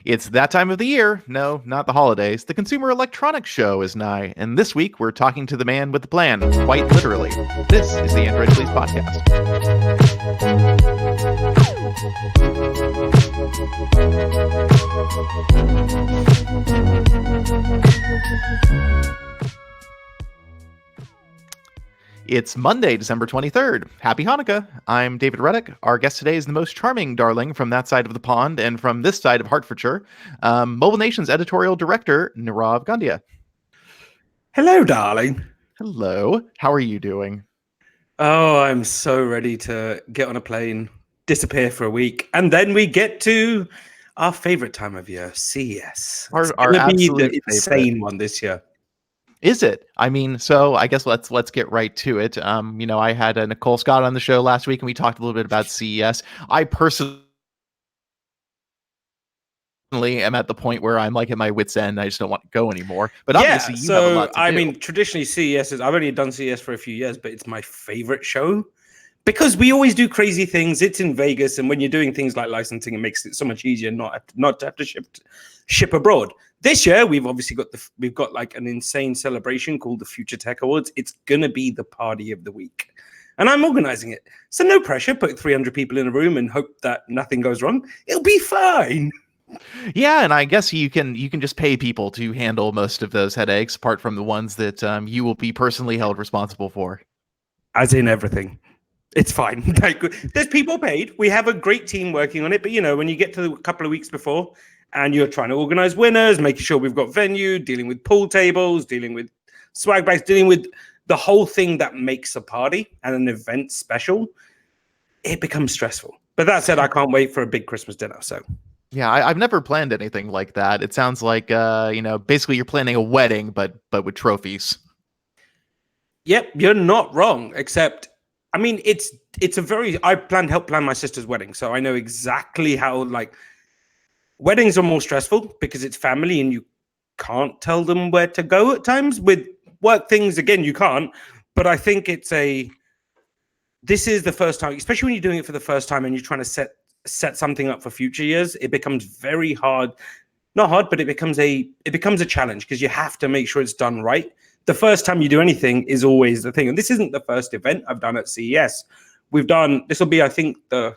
It's that time of the year. No, not the holidays. The Consumer Electronics Show is nigh, and this week we're talking to the man with the plan, quite literally. This is the Android Please podcast. It's Monday, December 23rd. Happy Hanukkah. I'm David Reddick. Our guest today is the most charming darling from that side of the pond and from this side of Hertfordshire, Mobile Nation's editorial director, Nirave Gondhia. Hello, darling. Hello. How are you doing? Oh, I'm so ready to get on a plane, disappear for a week, and then we get to our favorite time of year, CES. Our It's going to be absolute the insane one this year. Is it? I mean, so I guess let's get right to it. I had Nicole Scott on the show last week, and we talked a little bit about CES. I personally am at the point where I'm like at my wit's end. I just don't want to go anymore. But obviously, you have a lot to do. I mean, traditionally CES is, I've only done CES for a few years, but it's my favorite show because we always do crazy things. It's in Vegas, and when you're doing things like licensing, it makes it so much easier not to have to ship abroad. This year, we've obviously got like an insane celebration called the Future Tech Awards. It's gonna be the party of the week, and I'm organizing it. So no pressure. Put 300 people in a room and hope that nothing goes wrong. It'll be fine. Yeah, and I guess you can just pay people to handle most of those headaches, apart from the ones that you will be personally held responsible for. As in everything. It's fine. There's people paid. We have a great team working on it. But, when you get to a couple of weeks before and you're trying to organize winners, making sure we've got venue, dealing with pool tables, dealing with swag bags, dealing with the whole thing that makes a party and an event special, it becomes stressful. But that said, I can't wait for a big Christmas dinner. So, yeah, I've never planned anything like that. It sounds like, basically you're planning a wedding, but with trophies. Yep, you're not wrong, except... I mean, I helped plan my sister's wedding, so I know exactly how, weddings are more stressful because it's family and you can't tell them where to go at times. With work things, again, you can't. But I think this is the first time, especially when you're doing it for the first time and you're trying to set something up for future years, it becomes very hard. Not hard, but it becomes a challenge because you have to make sure it's done right. The first time you do anything is always the thing. And this isn't the first event I've done at CES. This will be, I think, the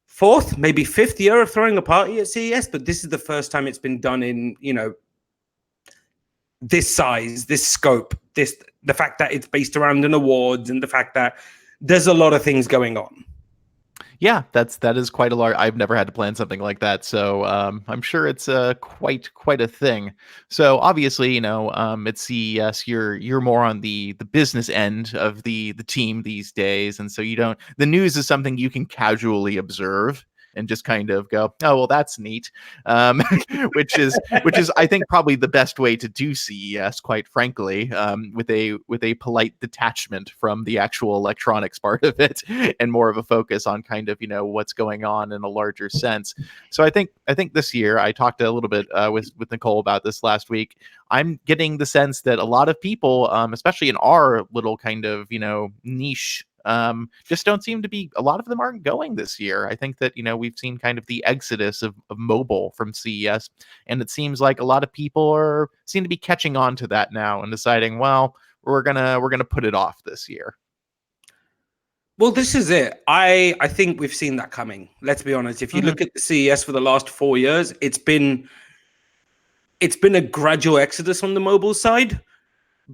fourth, maybe fifth year of throwing a party at CES, but this is the first time it's been done in, this size, this scope, the fact that it's based around an awards and the fact that there's a lot of things going on. Yeah, that is quite a large. I've never had to plan something like that, so I'm sure it's quite a thing. So obviously, at CES, you're more on the business end of the team these days, and so the news is something you can casually observe and just kind of go, oh, well, that's neat, which is I think probably the best way to do CES, quite frankly, with a polite detachment from the actual electronics part of it and more of a focus on kind of what's going on in a larger sense. So I think this year, I talked a little bit with Nicole about this last week. I'm getting the sense that a lot of people, especially in our little kind of niche, just don't seem to be. A lot of them aren't going this year. I think that we've seen kind of the exodus of mobile from CES, and it seems like a lot of people seem to be catching on to that now and deciding, well, we're gonna put it off this year. Well, this is it. I think we've seen that coming. Let's be honest. If you look at the CES for the last 4 years, it's been a gradual exodus on the mobile side.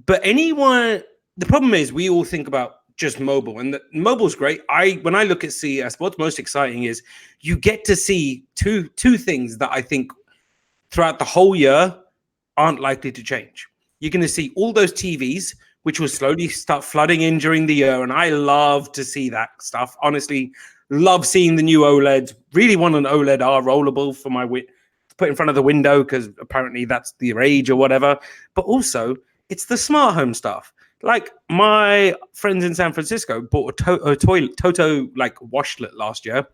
But the problem is we all think about just mobile, and mobile's great. When I look at CES, what's most exciting is you get to see two things that I think throughout the whole year aren't likely to change. You're going to see all those TVs, which will slowly start flooding in during the year, and I love to see that stuff. Honestly, love seeing the new OLEDs. Really want an OLED R rollable for my to put in front of the window because apparently that's the rage or whatever. But also, it's the smart home stuff. Like my friends in San Francisco bought a Toto washlet last year.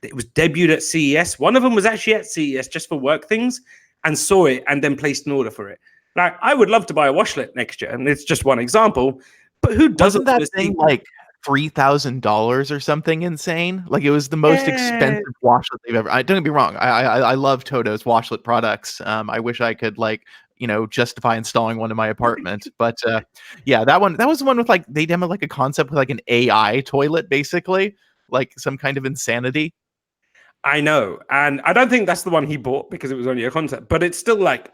It was debuted at CES. One of them was actually at CES just for work things and saw it and then placed an order for it. Like I would love to buy a washlet next year, and it's just one example. But who doesn't? Wasn't that thing like $3,000 or something insane. Like it was the most Yeah. expensive washlet they've ever. Don't get me wrong. I love Toto's washlet products. I wish I could like justify installing one in my apartment. But yeah, that was the one with like they demoed like a concept with like an AI toilet, basically, like some kind of insanity. I know. And I don't think that's the one he bought because it was only a concept, but it's still like,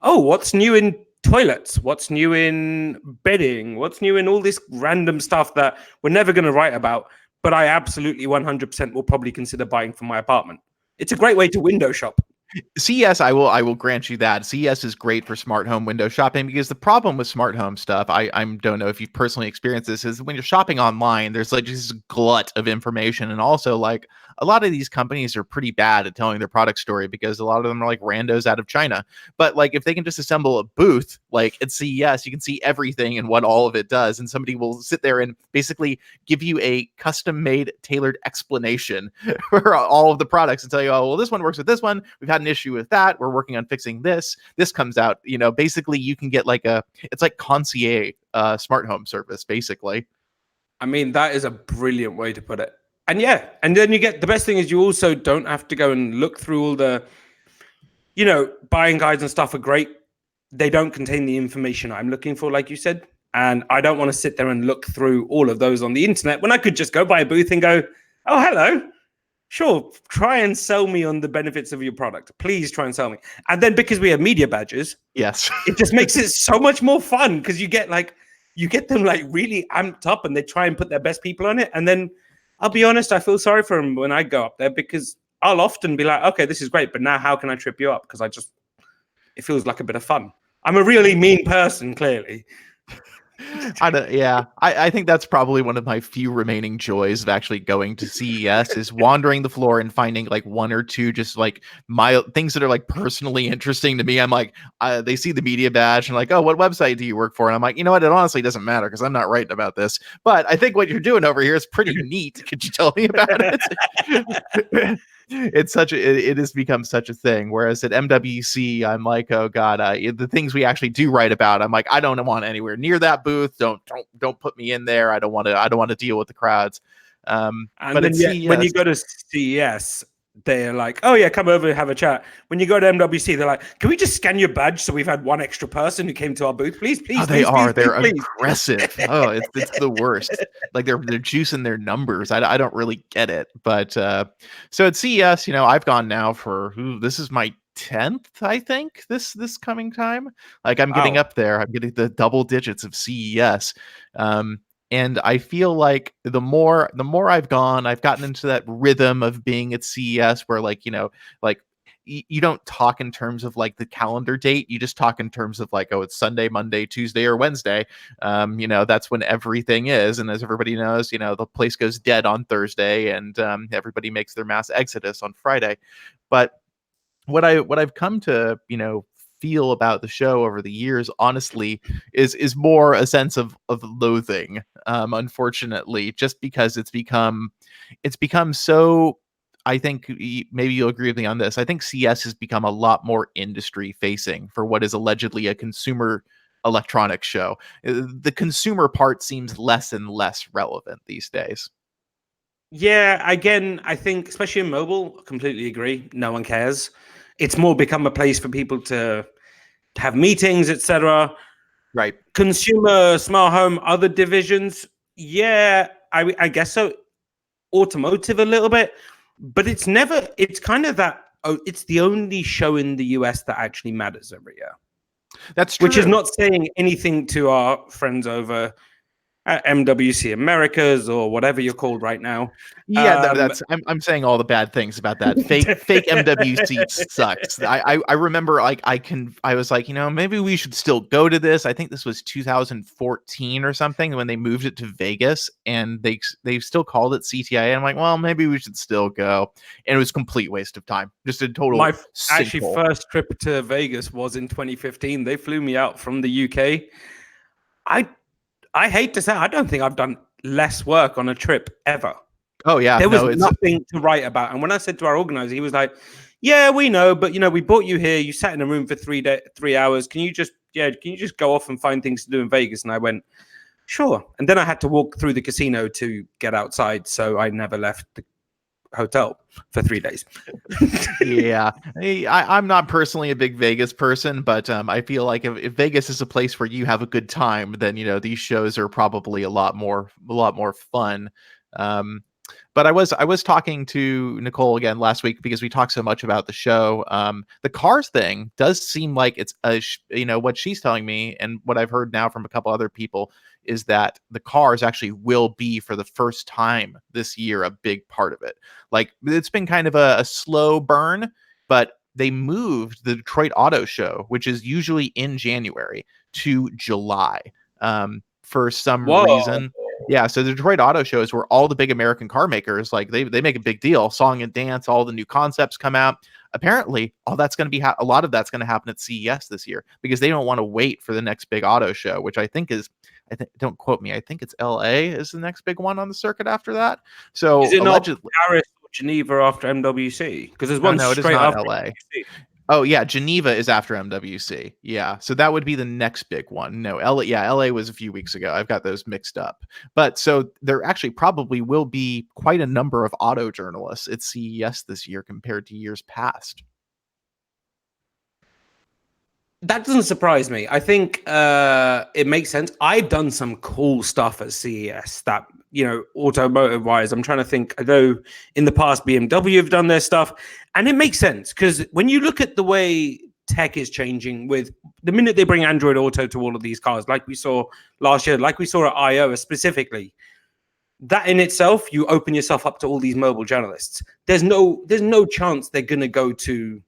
oh, what's new in toilets? What's new in bedding? What's new in all this random stuff that we're never going to write about? But I absolutely 100% will probably consider buying for my apartment. It's a great way to window shop. CES, I will grant you that. CES is great for smart home window shopping because the problem with smart home stuff, I don't know if you've personally experienced this, is when you're shopping online, there's like just a glut of information. And also like a lot of these companies are pretty bad at telling their product story because a lot of them are like randos out of China. But like if they can just assemble a booth like at CES, you can see everything and what all of it does. And somebody will sit there and basically give you a custom made tailored explanation for all of the products and tell you, oh, well, this one works with this one. We've had an issue with that. We're working on fixing this. This comes out, basically you can get like it's like concierge smart home service, basically. I mean, that is a brilliant way to put it. And yeah, and then you get the best thing is you also don't have to go and look through all the, buying guides and stuff are great. They don't contain the information I'm looking for, like you said. And I don't want to sit there and look through all of those on the internet when I could just go by a booth and go, oh, hello. Sure, try and sell me on the benefits of your product. Please try and sell me. And then because we have media badges, yes, it just makes it so much more fun because you get them like really amped up and they try and put their best people on it. And then I'll be honest, I feel sorry for them when I go up there because I'll often be like, okay, this is great, but now how can I trip you up? Because it feels like a bit of fun. I'm a really mean person, clearly. I think that's probably one of my few remaining joys of actually going to CES is wandering the floor and finding like one or two just like things that are like personally interesting to me. I'm like, they see the media badge and like, oh, what website do you work for? And I'm like, you know what? It honestly doesn't matter because I'm not writing about this. But I think what you're doing over here is pretty neat. Could you tell me about it? It has become such a thing. Whereas at MWC, I'm like, oh god, the things we actually do write about, I'm like, I don't want anywhere near that booth. Don't put me in there. I don't want to deal with the crowds. And but then when you go to CES, they're like, oh yeah, come over and have a chat. When you go to MWC, they're like, can we just scan your badge so we've had one extra person who came to our booth, please? Oh, they're aggressive. Oh, it's the worst. Like they're juicing their numbers. I don't really get it. But so at CES, I've gone now for this is my 10th, I think, this coming time. Like I'm getting up there. I'm getting the double digits of CES. And I feel like the more I've gone, I've gotten into that rhythm of being at CES where like, like you don't talk in terms of like the calendar date. You just talk in terms of like, oh, it's Sunday, Monday, Tuesday, or Wednesday. That's when everything is. And as everybody knows, the place goes dead on Thursday and everybody makes their mass exodus on Friday. But what I've come to, feel about the show over the years honestly is more a sense of loathing, unfortunately, just because it's become so. I think maybe you'll agree with me on this. I think CS has become a lot more industry facing for what is allegedly a consumer electronics show. The consumer part seems less and less relevant these days. Yeah, again, I think especially in mobile, completely agree. No one cares. It's more become a place for people to have meetings, etc. Right. Consumer, smart home, other divisions. Yeah, I guess so. Automotive a little bit, but it's kind of that. Oh, it's the only show in the US that actually matters every year. That's true. Which is not saying anything to our friends over at MWC Americas or whatever you're called right now. Yeah, I'm saying all the bad things about that. Fake MWC sucks. I remember like I was like, maybe we should still go to this. I think this was 2014 or something when they moved it to Vegas and they still called it CTIA. I'm like, well, maybe we should still go. And it was a complete waste of time. Just a total actually first trip to Vegas was in 2015. They flew me out from the UK. I hate to say, I don't think I've done less work on a trip ever. Oh yeah, there was nothing to write about. And when I said to our organizer, he was like, "Yeah, we know, but we brought you here. You sat in a room for 3 hours. Can you just go off and find things to do in Vegas?" And I went, Sure. And then I had to walk through the casino to get outside, so I never left the hotel for 3 days. Yeah, I'm not personally a big Vegas person, but I feel like if Vegas is a place where you have a good time, then these shows are probably a lot more fun. Um, but I was talking to Nicole again last week because we talked so much about the show. The Cars thing does seem like it's what she's telling me, and what I've heard now from a couple other people is that the Cars actually will be for the first time this year a big part of it. Like it's been kind of a slow burn, but they moved the Detroit Auto Show, which is usually in January, to July for some Whoa. reason. Yeah, so the Detroit Auto Show is where all the big American car makers, like they make a big deal, song and dance, all the new concepts come out. Apparently, all that's going to be a lot of that's going to happen at CES this year because they don't want to wait for the next big auto show, which I think is, don't quote me, I think it's LA is the next big one on the circuit after that. Is So it not allegedly, Paris or Geneva after MWC? Because there's oh one no, it is straight not after LA. MWC. Oh yeah, Geneva is after MWC. Yeah, so that would be the next big one. No, LA, yeah, LA was a few weeks ago. I've got those mixed up. But so there actually probably will be quite a number of auto journalists at CES this year compared to years past. That doesn't surprise me. I think it makes sense. I've done some cool stuff at CES that, automotive wise, I'm trying to think. I know in the past BMW have done their stuff, and it makes sense because when you look at the way tech is changing with the minute they bring Android Auto to all of these cars, like we saw last year, like we saw at I/O specifically, that in itself, you open yourself up to all these mobile journalists. There's no chance they're going to go to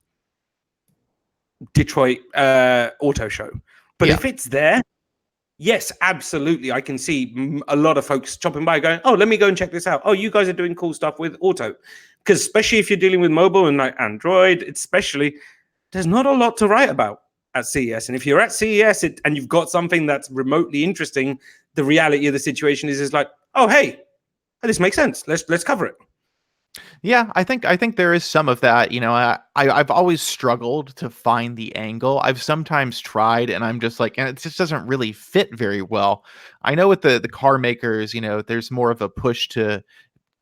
Detroit Auto Show. But Yeah. if it's there, yes, absolutely. I can see a lot of folks chopping by going, oh, let me go and check this out. Oh, you guys are doing cool stuff with auto. Because especially if you're dealing with mobile and like Android, especially, there's not a lot to write about at CES. And if you're at CES and you've got something that's remotely interesting, the reality of the situation is like, oh, hey, this makes sense. Let's cover it. Yeah, I think there is some of that. I've always struggled to find the angle. I've sometimes tried, and I'm just like, and it just doesn't really fit very well. I know with the car makers, there's more of a push to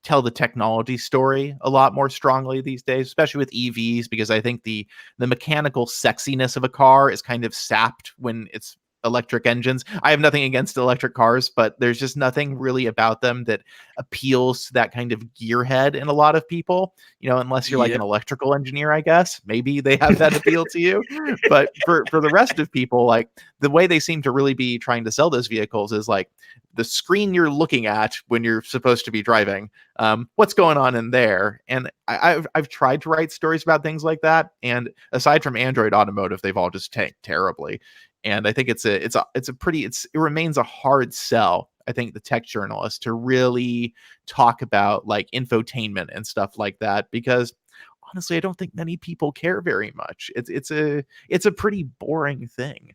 tell the technology story a lot more strongly these days, especially with EVs, because I think the mechanical sexiness of a car is kind of sapped when it's electric engines. I have nothing against electric cars, but there's just nothing really about them that appeals to that kind of gearhead in a lot of people, unless you're like Yeah. an electrical engineer, I guess. Maybe they have that appeal to you. But for the rest of people, like the way they seem to really be trying to sell those vehicles is like the screen you're looking at when you're supposed to be driving. What's going on in there? And I've tried to write stories about things like that, and aside from Android Automotive, they've all just tanked terribly. And I think it remains a hard sell. I think the tech journalists to really talk about like infotainment and stuff like that, because honestly, I don't think many people care very much. It's a pretty boring thing.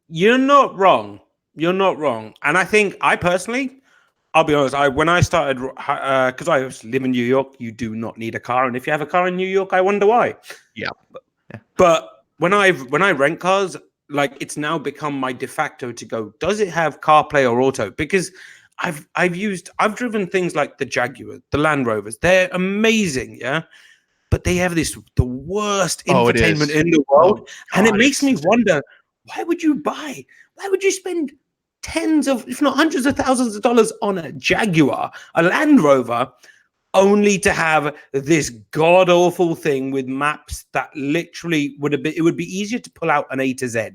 You're not wrong. You're not wrong. And I think I personally, I'll be honest, when I started, because I live in New York, you do not need a car. And if you have a car in New York, I wonder why. Yeah. Yeah. But when I rent cars, like it's now become my de facto to go, does it have CarPlay or auto? Because I've driven things like the Jaguar, the Land Rovers. They're amazing, yeah. But they have the worst Oh, it infotainment is. in the world. Oh, And it God, makes me wonder, why would you spend tens of, if not hundreds of thousands of dollars on a Jaguar, a Land Rover, only to have this god awful thing with maps that literally it would be easier to pull out an A to Z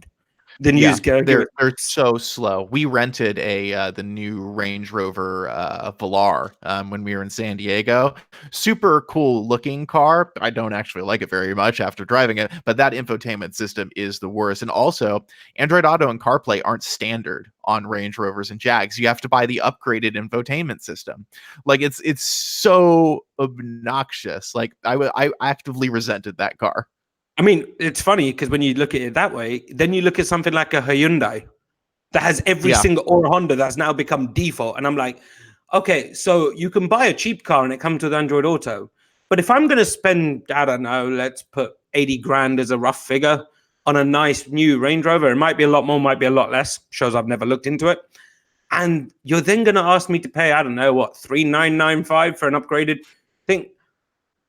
than yeah, use Go. they're so slow. We rented the new Range Rover Velar when we were in San Diego. Super cool looking car. I don't actually like it very much after driving it, but that infotainment system is the worst. And also, Android Auto and CarPlay aren't standard on Range Rovers and Jags. You have to buy the upgraded infotainment system. Like it's so obnoxious. Like I actively resented that car. I mean, it's funny because when you look at it that way, then you look at something like a Hyundai that has every Yeah. single, or a Honda that's now become default. And I'm like, okay, so you can buy a cheap car and it comes with Android Auto. But if I'm going to spend, I don't know, let's put 80 grand as a rough figure on a nice new Range Rover, it might be a lot more, might be a lot less. Shows I've never looked into it. And you're then going to ask me to pay, I don't know, what, 3,995 for an upgraded thing?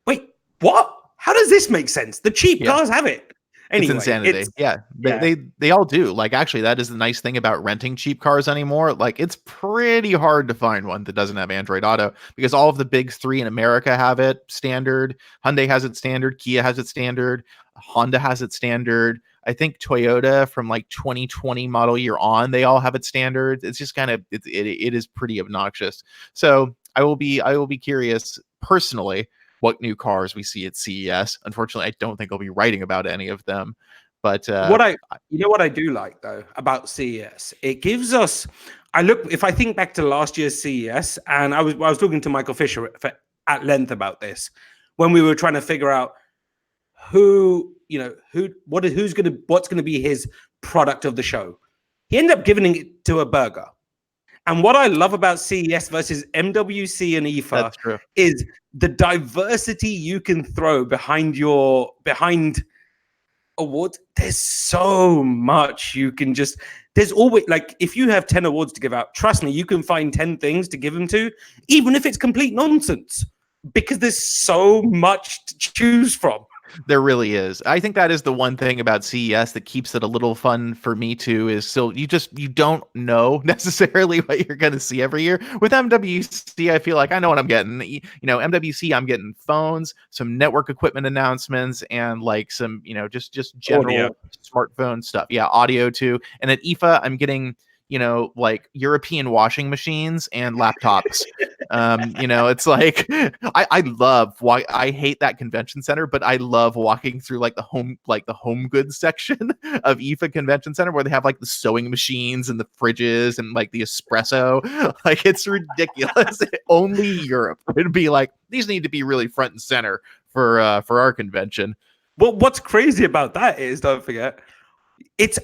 Wait, what? How does this make sense? The cheap Yeah. cars have it. It's Anyway, insanity. Yeah. They, yeah. they they all do. Like actually that is the nice thing about renting cheap cars anymore. Like it's pretty hard to find one that doesn't have Android Auto because all of the big 3 in America have it standard. Hyundai has it standard, Kia has it standard, Honda has it standard. I think Toyota from like 2020 model year on, they all have it standard. It's just kind of it is pretty obnoxious. So I will be curious personally what new cars we see at CES. Unfortunately, I don't think I'll be writing about any of them. But What I, you know, what I do like though about CES, it gives us. I look, if I think back to last year's CES, and I was talking to Michael Fisher at length about this when we were trying to figure out what's gonna be his product of the show. He ended up giving it to a burger. And what I love about CES versus MWC and IFA that's true. is the diversity you can throw behind awards. There's so much you can just. There's always, like, if you have 10 awards to give out, trust me, you can find 10 things to give them to, even if it's complete nonsense, because there's so much to choose from. There really is. I think that is the one thing about CES that keeps it a little fun for me too, is still you don't know necessarily what you're going to see every year. With MWC, I feel like I know what I'm getting. MWC, I'm getting phones, some network equipment announcements, and like some, just Audio. general smartphone stuff. Yeah, audio too. And at IFA, I'm getting, like European washing machines and laptops. It's like I love why I hate that convention center, but I love walking through like the home goods section of IFA Convention Center where they have like the sewing machines and the fridges and like the espresso. Like it's ridiculous. Only Europe would be like, these need to be really front and center for our convention. Well, what's crazy about that is, don't forget,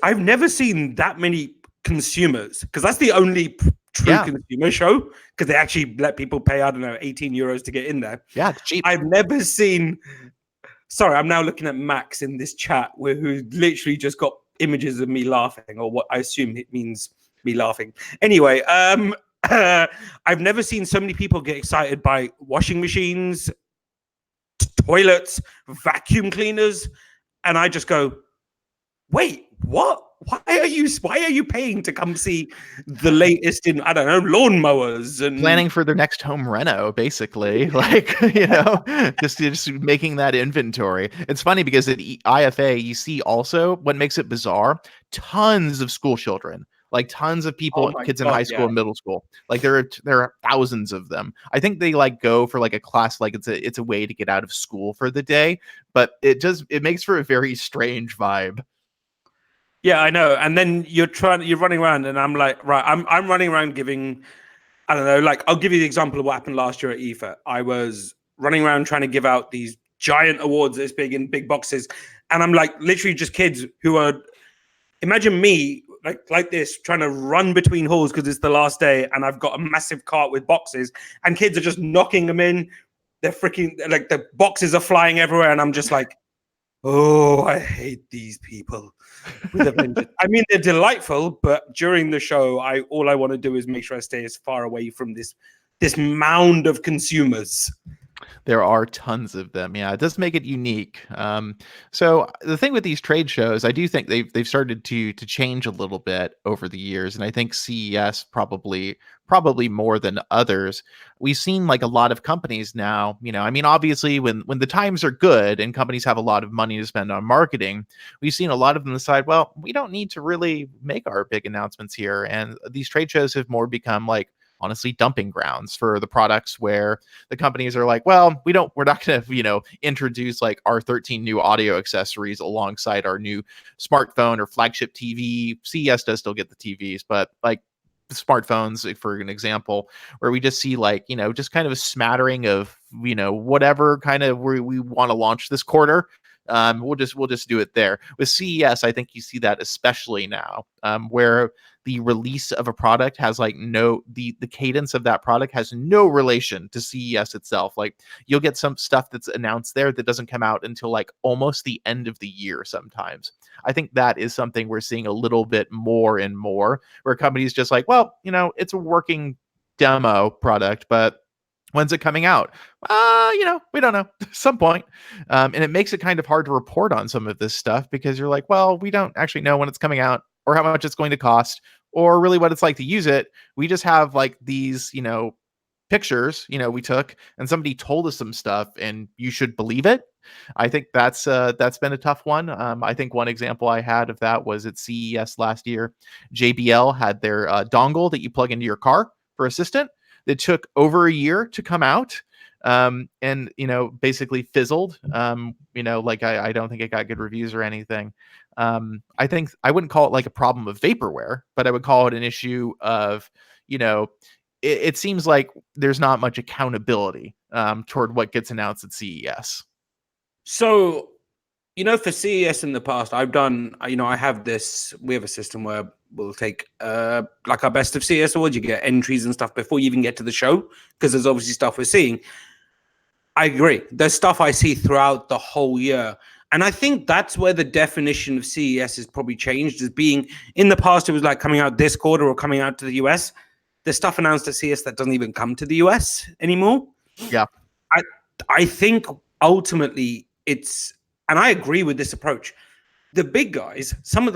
I've never seen that many consumers, because that's the only true consumer show, because they actually let people pay, I don't know, 18 euros to get in there. Yeah, it's cheap. I've never seen. Sorry, I'm now looking at Max in this chat who literally just got images of me laughing, or what I assume it means me laughing. Anyway, I've never seen so many people get excited by washing machines, toilets, vacuum cleaners, and I just go, wait, what? Why are you paying to come see the latest in, I don't know, lawnmowers and planning for their next home reno, basically? Like, just making that inventory. It's funny because at IFA, you see also what makes it bizarre, tons of school children. Like tons of people, kids in high school and middle school. Like there are thousands of them. I think they like go for like a class, like it's a way to get out of school for the day, but it makes for a very strange vibe. Yeah, I know. And then you're running around, and I'm like, right, I'm running around giving, I don't know, like I'll give you the example of what happened last year at IFA. I was running around trying to give out these giant awards this big in big boxes, and I'm like literally just kids who are, imagine me like this trying to run between halls because it's the last day, and I've got a massive cart with boxes, and kids are just knocking them in. They're freaking, like, the boxes are flying everywhere, and I'm just like, oh, I hate these people with a vengeance. I mean, they're delightful, but during the show, all I want to do is make sure I stay as far away from this mound of consumers. There are tons of them. Yeah, it does make it unique. So the thing with these trade shows, I do think they've started to change a little bit over the years, and I think CES probably more than others. We've seen like a lot of companies now. I mean, obviously, when the times are good and companies have a lot of money to spend on marketing, we've seen a lot of them decide, well, we don't need to really make our big announcements here, and these trade shows have more become like, honestly, dumping grounds for the products where the companies are like, well, we're not going to, introduce like our 13 new audio accessories alongside our new smartphone or flagship TV. CES does still get the TVs, but like smartphones, for an example, where we just see like, just kind of a smattering of, whatever kind of we want to launch this quarter. We'll just do it there. With CES, I think you see that especially now, where the release of a product has like the cadence of that product has no relation to CES itself. Like you'll get some stuff that's announced there that doesn't come out until like almost the end of the year sometimes. I think that is something we're seeing a little bit more and more, where companies just like, well, it's a working demo product, but when's it coming out? We don't know. Some point. And it makes it kind of hard to report on some of this stuff because you're like, well, we don't actually know when it's coming out or how much it's going to cost or really what it's like to use it. We just have like these, pictures, we took and somebody told us some stuff and you should believe it. I think that's been a tough one. I think one example I had of that was at CES last year. JBL had their dongle that you plug into your car for Assistant that took over a year to come out, and basically fizzled. Like I don't think it got good reviews or anything. I think I wouldn't call it like a problem of vaporware, but I would call it an issue of it seems like there's not much accountability toward what gets announced at CES. So, for CES in the past, I've done, I have we have a system where we'll take like our best of CES awards. You get entries and stuff before you even get to the show, because there's obviously stuff we're seeing. I agree. There's stuff I see throughout the whole year. And I think that's where the definition of CES has probably changed, as being in the past, it was like coming out this quarter or coming out to the US. There's stuff announced at CES that doesn't even come to the US anymore. Yeah. I think ultimately and I agree with this approach. The big guys, some of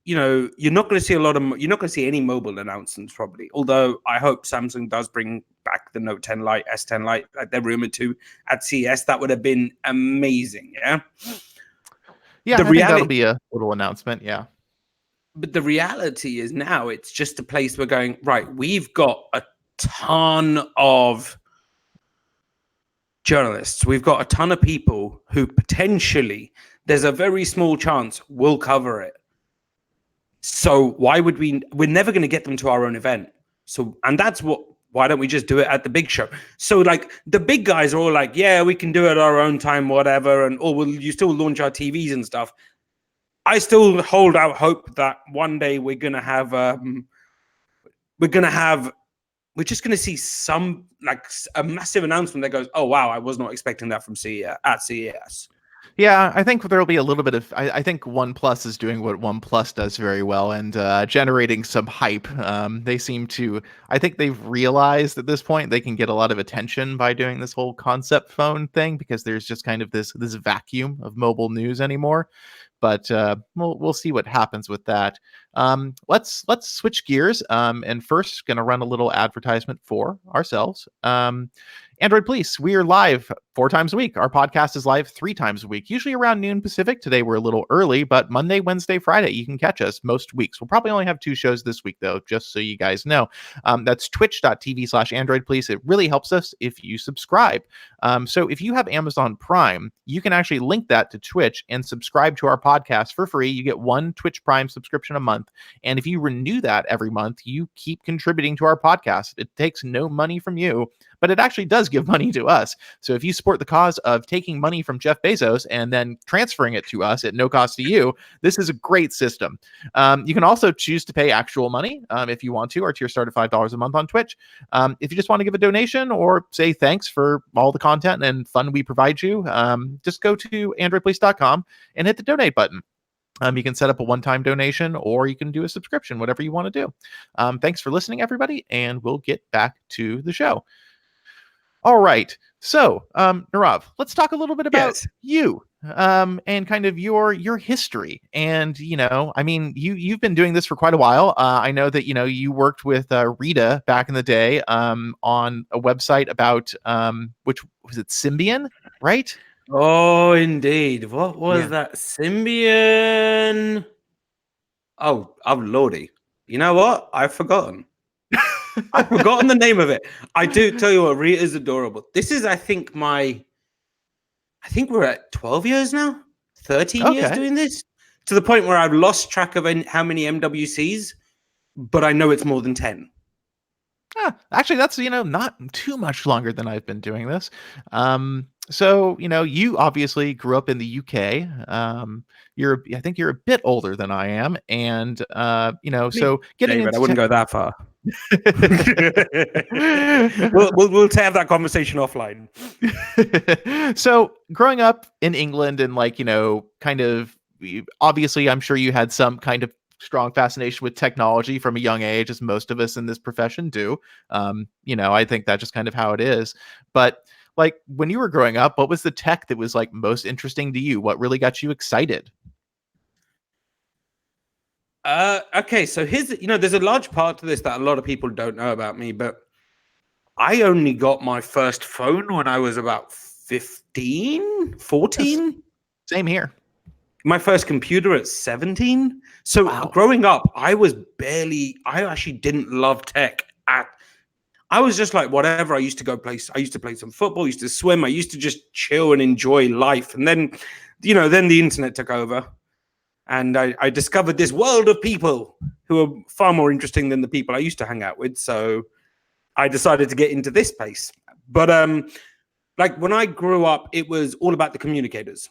you're not going to see you're not going to see any mobile announcements probably. Although I hope Samsung does bring back the Note 10 Lite, S10 Lite, like they're rumored to at CES. That would have been amazing. Yeah. Yeah. I think that'll be a little announcement. Yeah. But the reality is now it's just a place we're going, right, we've got a ton of journalists. We've got a ton of people who potentially, there's a very small chance we'll cover it. So why would we're never going to get them to our own event. So, and why don't we just do it at the big show? So like the big guys are all like, yeah, we can do it at our own time, whatever. And, will you still launch our TVs and stuff? I still hold out hope that one day we're just going to see some like a massive announcement that goes, oh, wow, I was not expecting that from at CES. Yeah, I think there'll be a little bit of. I think OnePlus is doing what OnePlus does very well and generating some hype. They seem to. I think they've realized at this point they can get a lot of attention by doing this whole concept phone thing because there's just kind of this vacuum of mobile news anymore. But we'll see what happens with that. Let's switch gears. And first, going to run a little advertisement for ourselves. Android Police, we are live 4 times a week. Our podcast is live 3 times a week, usually around noon Pacific. Today we're a little early, but Monday, Wednesday, Friday, you can catch us most weeks. We'll probably only have 2 shows this week, though, just so you guys know. That's twitch.tv/Android Police. It really helps us if you subscribe. So if you have Amazon Prime, you can actually link that to Twitch and subscribe to our podcast for free. You get 1 Twitch Prime subscription a month. And if you renew that every month, you keep contributing to our podcast. It takes no money from you, but it actually does give money to us. So if you support the cause of taking money from Jeff Bezos and then transferring it to us at no cost to you, this is a great system. You can also choose to pay actual money if you want to. Our tier start at $5 a month on Twitch. If you just want to give a donation or say thanks for all the content and fun we provide you, just go to androidpolice.com and hit the donate button. You can set up a one-time donation or you can do a subscription, whatever you want to do. Thanks for listening, everybody, and we'll get back to the show. All right. So, Nirav, let's talk a little bit about you and kind of your history. And, I mean, you've been doing this for quite a while. I know that, you worked with Rita back in the day on a website about, which was it, Symbian, right? Oh, indeed. What was that? Symbian? Oh, lordy. You know what? I've forgotten. I've forgotten the name of it. I do tell you what, Rita is adorable. This is, I think we're at 12 years now, 13 years doing this, to the point where I've lost track of how many MWCs, but I know it's more than 10. Actually, that's, not too much longer than I've been doing this. So, you obviously grew up in the UK. I think you're a bit older than I am, and Me, so getting David, I into wouldn't go that far. we'll have that conversation offline. So, growing up in England and kind of obviously, I'm sure you had some kind of strong fascination with technology from a young age, as most of us in this profession do. I think that's just kind of how it is. But like when you were growing up, what was the tech that was like most interesting to you? What really got you excited? Okay, so there's a large part to this that a lot of people don't know about me, but I only got my first phone when I was about 15, Yes, 14. same here. My first computer at 17. So Wow. growing up, I actually didn't love tech. I was just like, whatever. I used to play some football, I used to swim, I used to just chill and enjoy life. And then, then the internet took over. And I discovered this world of people who are far more interesting than the people I used to hang out with. So I decided to get into this space. But like when I grew up, it was all about the communicators.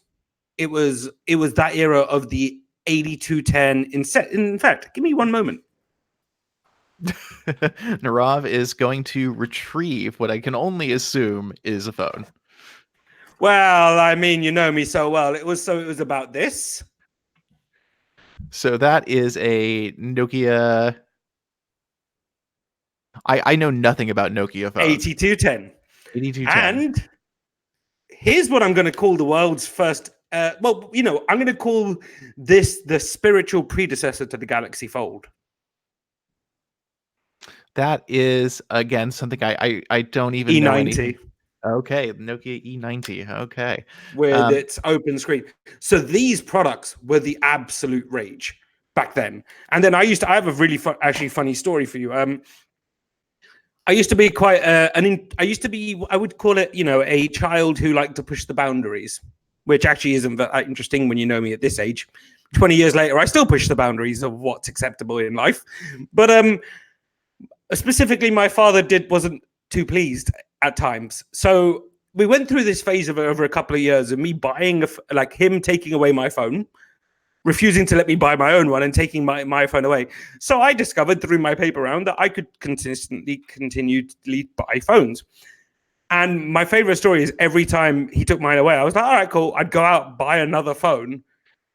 It was that era of the 8210. In fact, give me one moment. Nirav is going to retrieve what I can only assume is a phone. Well, I mean, you know me so well. It was about this. So that is a Nokia. I know nothing about Nokia phones. 8210. 8210. And here's what I'm going to call the world's first. I'm going to call this the spiritual predecessor to the Galaxy Fold. That is again something I don't even know anything. E90 Okay, Nokia E90. Okay. with its open screen. So these products were the absolute rage back then. And then I have a really funny story for you. I used to be quite I would call it, a child who liked to push the boundaries, which actually isn't that interesting when you know me at this age. 20 years later, I still push the boundaries of what's acceptable in life. But specifically, my father wasn't too pleased at times. So we went through this phase of over a couple of years of me buying, him taking away my phone, refusing to let me buy my own one and taking my phone away. So I discovered through my paper round that I could continually buy phones. And my favorite story is every time he took mine away, I was like, all right, cool. I'd go out, buy another phone.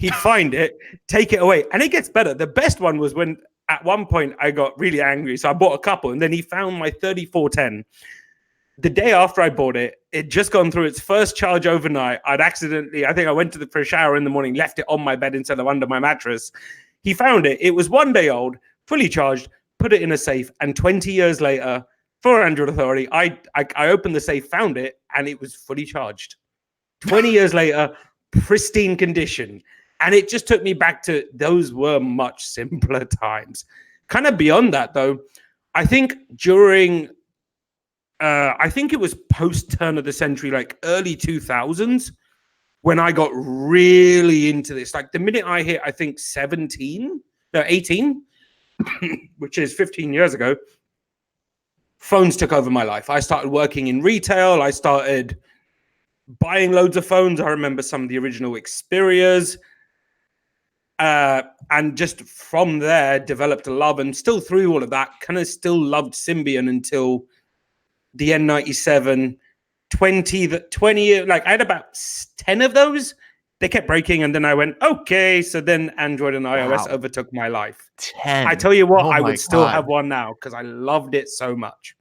He'd find it, take it away. And it gets better. The best one was when at one point I got really angry. So I bought a couple and then he found my 3410. The day after I bought it, it just gone through its first charge overnight. I think I went for a shower in the morning, left it on my bed instead of under my mattress. He found it. It was 1 day old, fully charged, put it in a safe. And 20 years later, for Android Authority, I opened the safe, found it, and it was fully charged. 20 years later, pristine condition. And it just took me back to those were much simpler times. Kind of beyond that, though, I think I think it was post turn of the century, like early 2000s, when I got really into this. Like the minute I hit, I think 18, which is 15 years ago, phones took over my life. I started working in retail. I started buying loads of phones. I remember some of the original Xperias. And just from there, developed a love, and still through all of that, kind of still loved Symbian until the N97, 20, like I had about 10 of those. They kept breaking, and then I went, okay. So then Android and iOS overtook my life. 10. I tell you what, Oh I my would still God. have one now because I loved it so much.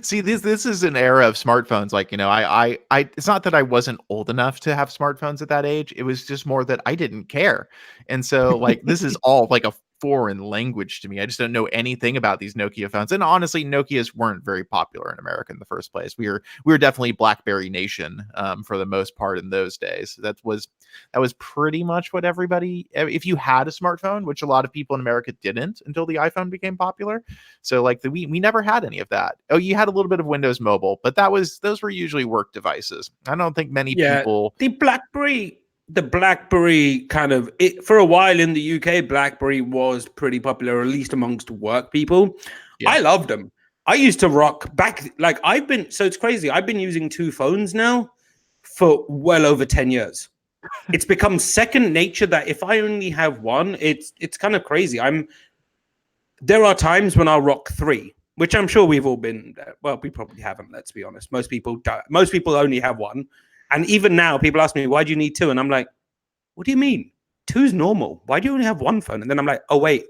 See, this is an era of smartphones. Like, I it's not that I wasn't old enough to have smartphones at that age. It was just more that I didn't care. And so like this is all like a foreign language to me. I just don't know anything about these Nokia phones. And honestly, Nokias weren't very popular in America in the first place. We were definitely BlackBerry Nation for the most part in those days. That was pretty much what everybody, if you had a smartphone, which a lot of people in America didn't until the iPhone became popular. So like we never had any of that. Oh, you had a little bit of Windows Mobile, but those were usually work devices. I don't think many people. The BlackBerry kind of for a while in the UK, BlackBerry was pretty popular, at least amongst work people. Yeah. I loved them. I used to rock back. Like it's crazy. I've been using two phones now for well over 10 years. It's become second nature that if I only have one, it's kind of crazy. There are times when I'll rock three, which I'm sure we've all been. Well, we probably haven't. Let's be honest. Most people don't. Most people only have one, and even now, people ask me, "Why do you need two?" And I'm like, "What do you mean? Two's normal. Why do you only have one phone?" And then I'm like, "Oh wait,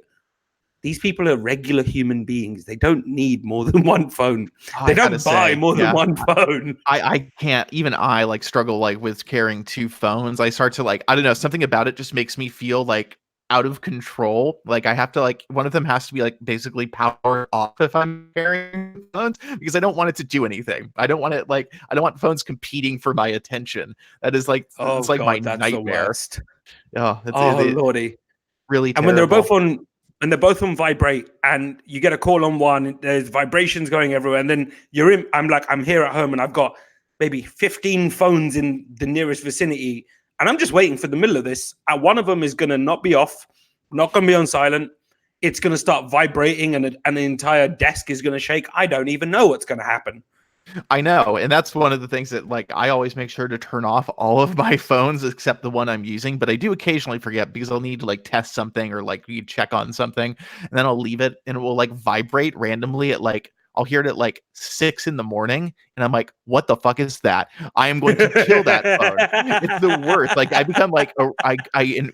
these people are regular human beings. They don't need more than one phone. Oh, They I gotta don't buy say, more than yeah. one phone." I can't even like struggle like with carrying two phones. I start to like I don't know, something about it just makes me feel like out of control. Like I have to like one of them has to be like basically powered off if I'm carrying phones because I don't want it to do anything. I don't want it like I don't want phones competing for my attention. That is like Oh it's like my God, that's the nightmare. worst. Oh, it's Oh it, Lordy. really And when terrible. they're both on vibrate, and you get a call on one, there's vibrations going everywhere, and then I'm here at home, and I've got maybe 15 phones in the nearest vicinity, and I'm just waiting for the middle of this. One of them is going to not be off, not going to be on silent. It's going to start vibrating, and the entire desk is going to shake. I don't even know what's going to happen. I know, and that's one of the things that like I always make sure to turn off all of my phones except the one I'm using, but I do occasionally forget because I'll need to like test something or like you check on something, and then I'll leave it and it will like vibrate randomly at like I'll hear it at like 6 in the morning, and I'm like, what the fuck is that? I am going to kill that phone. It's the worst. Like I become like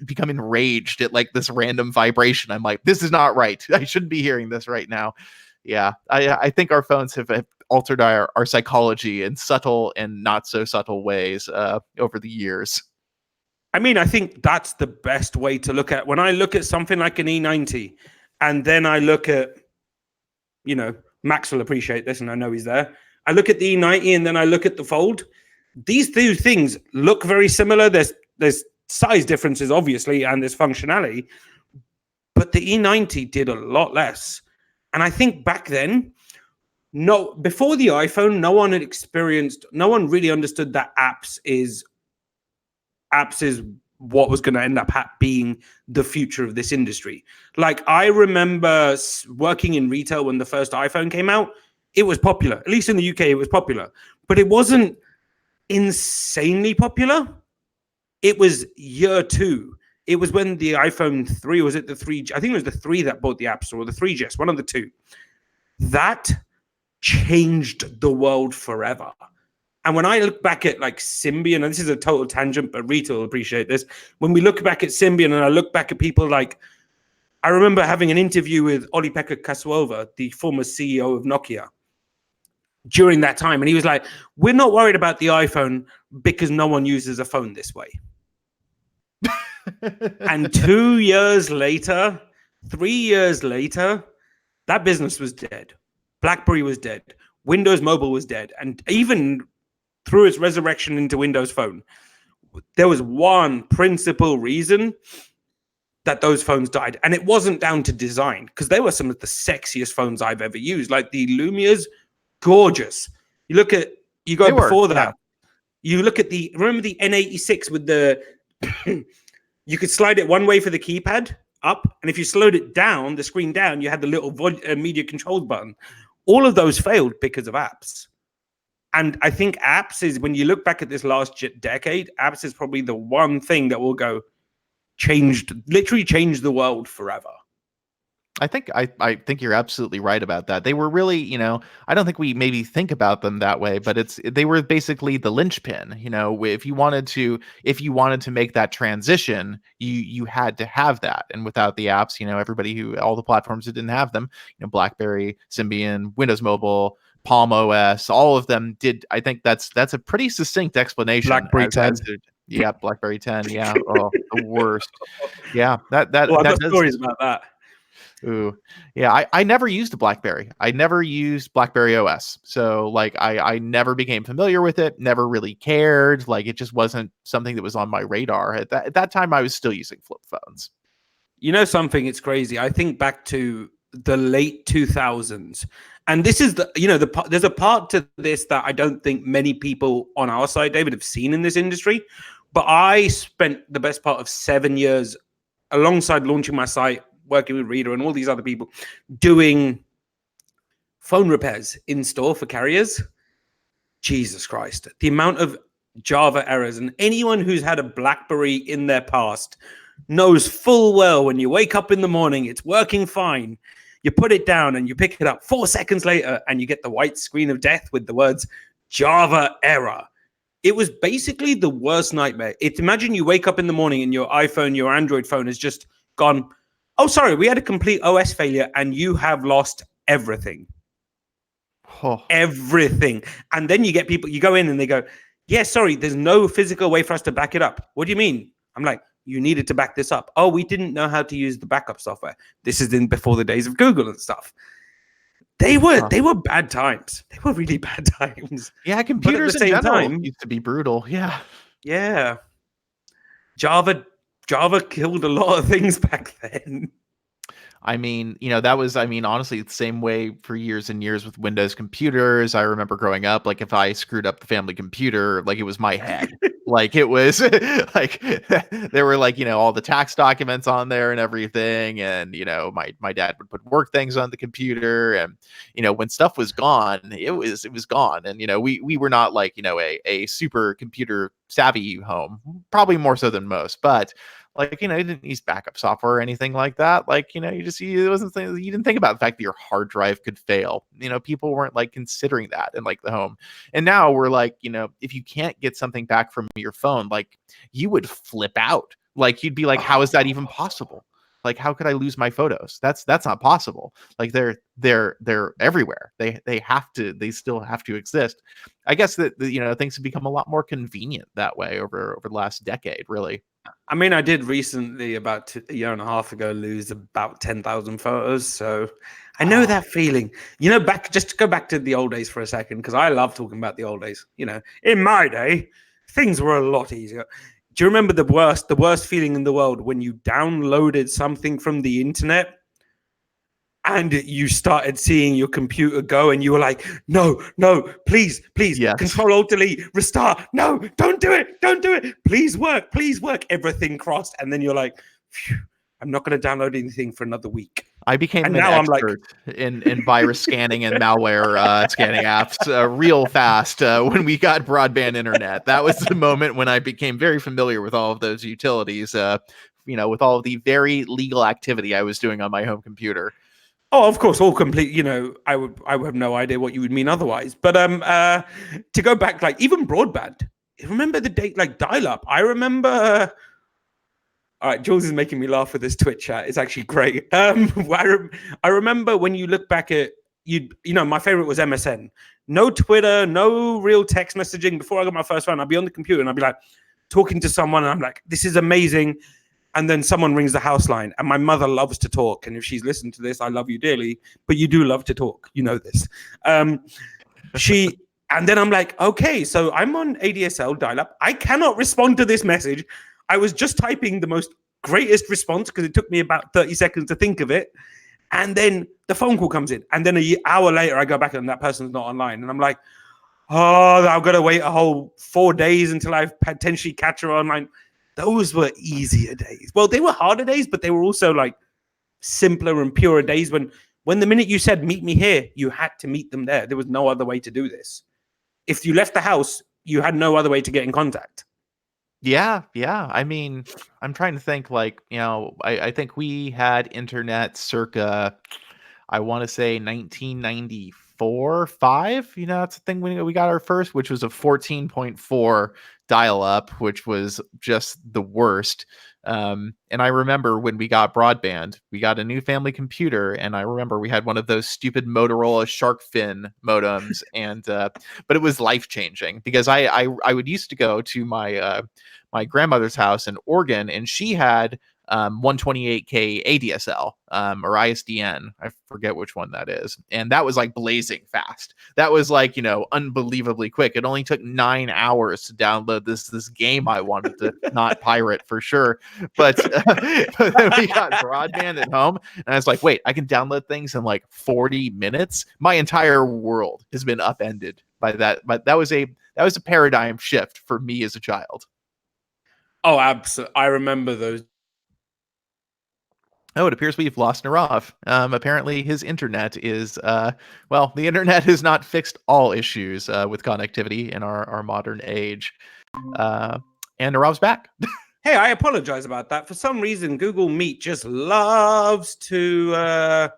become enraged at like this random vibration. I'm like, this is not right. I shouldn't be hearing this right now. Yeah, I think our phones have altered our psychology in subtle and not so subtle ways over the years. I mean, I think that's the best way to look at when I look at something like an E90, and then I look at, Max will appreciate this, and I know he's there. I look at the E90, and then I look at the Fold. These two things look very similar. There's size differences, obviously, and there's functionality, but the E90 did a lot less. And I think back then, before the iPhone, no one really understood that apps is what was going to end up being the future of this industry. Like I remember working in retail when the first iPhone came out. It was popular, at least in the UK, it was popular, but it wasn't insanely popular. It was year two. It was when the iPhone 3, was it the 3? I think it was the 3 that bought the App Store, or the 3GS, one of the two. That changed the world forever. And when I look back at like Symbian, and this is a total tangent, but Rita will appreciate this. When we look back at Symbian, and I look back at people like, I remember having an interview with Olli-Pekka Kasvuova, the former CEO of Nokia, during that time. And he was like, we're not worried about the iPhone because no one uses a phone this way. And 2 years later, 3 years later, that business was dead. BlackBerry was dead. Windows Mobile was dead. And even through its resurrection into Windows Phone, there was one principal reason that those phones died. And it wasn't down to design, because they were some of the sexiest phones I've ever used. Like the Lumias, gorgeous. You look at, you go before that, you look at remember the N86 with the, you could slide it one way for the keypad up. And if you slowed it down, the screen down, you had the little media controls button. All of those failed because of apps. And I think apps is, when you look back at this last decade, apps is probably the one thing that will literally change the world forever. I think you're absolutely right about that. They were really, I don't think we maybe think about them that way, but they were basically the linchpin. If you wanted to make that transition, you had to have that. And without the apps, all the platforms that didn't have them, BlackBerry, Symbian, Windows Mobile, Palm OS, all of them did. I think that's a pretty succinct explanation. BlackBerry 10. Yeah, BlackBerry 10. Yeah, oh, the worst. Yeah, that I've got stories about that. Ooh, yeah. I never used a BlackBerry. I never used BlackBerry OS. So like I never became familiar with it, never really cared. Like it just wasn't something that was on my radar. At that time I was still using flip phones. You know something, it's crazy. I think back to the late 2000s. And this is there's a part to this that I don't think many people on our side, David, have seen in this industry. But I spent the best part of 7 years alongside launching my site, working with Reader and all these other people, doing phone repairs in store for carriers. Jesus Christ. The amount of Java errors, and anyone who's had a BlackBerry in their past knows full well when you wake up in the morning, it's working fine. You put it down and you pick it up 4 seconds later and you get the white screen of death with the words Java error. It was basically the worst nightmare. Imagine you wake up in the morning and your iPhone, your Android phone has just gone, oh, sorry, we had a complete OS failure and you have lost everything. Oh. Everything. And then you get people, you go in and they go, yeah, sorry, there's no physical way for us to back it up. What do you mean? I'm like, you needed to back this up. Oh, we didn't know how to use the backup software. This is in before the days of Google and stuff. They were bad times. They were really bad times. Yeah, computers but at the same time used to be brutal. Yeah. Yeah. Java killed a lot of things back then. I mean, that was, honestly, the same way for years and years with Windows computers. I remember growing up, like, if I screwed up the family computer, like, it was my head. Like, it was like there were, like, all the tax documents on there and everything. And, my dad would put work things on the computer. And, when stuff was gone, it was gone. And, we were not like, a super computer savvy home, probably more so than most, but like, you didn't use backup software or anything like that. Like, you didn't think about the fact that your hard drive could fail. People weren't like considering that in like the home. And now we're like, if you can't get something back from your phone, like you would flip out. Like you'd be like, how is that even possible? Like, how could I lose my photos? That's not possible. Like they're everywhere. They still have to exist. I guess that, things have become a lot more convenient that way over the last decade, really. I mean, I did recently, about a year and a half ago, lose about 10,000 photos. So I know that feeling. Just to go back to the old days for a second, because I love talking about the old days. In my day, things were a lot easier. Do you remember the worst feeling in the world when you downloaded something from the internet and you started seeing your computer go and you were like, no, please, yes. Control Alt Delete, restart. No, don't do it. Please work. Everything crossed. And then you're like, phew, I'm not going to download anything for another week. I became an expert in virus scanning and malware scanning apps real fast when we got broadband internet. That was the moment when I became very familiar with all of those utilities, with all of the very legal activity I was doing on my home computer. Oh, of course, all complete. I would have no idea what you would mean otherwise. But to go back, like even broadband. Remember the date, like dial-up. I remember. All right, Jules is making me laugh with this Twitch chat. It's actually great. I remember when you look back at my favorite was MSN. No Twitter, no real text messaging. Before I got my first phone, I'd be on the computer and I'd be like talking to someone, and I'm like, this is amazing. And then someone rings the house line, and my mother loves to talk. And if she's listened to this, I love you dearly, but you do love to talk. You know this. And then I'm like, okay, so I'm on ADSL dial-up. I cannot respond to this message. I was just typing the most greatest response because it took me about 30 seconds to think of it. And then the phone call comes in. And then an hour later, I go back and that person's not online. And I'm like, oh, I've got to wait a whole 4 days until I potentially catch her online. Those were easier days. Well, they were harder days, but they were also like simpler and purer days when the minute you said, meet me here, you had to meet them there. There was no other way to do this. If you left the house, you had no other way to get in contact. Yeah. I mean, I'm trying to think like, I think we had internet circa, I want to say 1994, 5, that's the thing when we got our first, which was a 14.4 dial up, which was just the worst. And I remember when we got broadband, we got a new family computer, and I remember we had one of those stupid Motorola shark fin modems, and but it was life changing because I would used to go to my my grandmother's house in Oregon, and she had 128K ADSL or ISDN. I forget which one that is. And that was like blazing fast. That was like, unbelievably quick. It only took 9 hours to download this game I wanted to not pirate for sure. But then we got broadband at home, and I was like, wait, I can download things in like 40 minutes. My entire world has been upended by that. But that was a paradigm shift for me as a child. Oh, absolutely. I remember those Oh, it appears we've lost Nirave. Apparently, his internet is, well, the internet has not fixed all issues with connectivity in our modern age. Uh, and Nirave's back. Hey, I apologize about that. For some reason, Google Meet just loves to,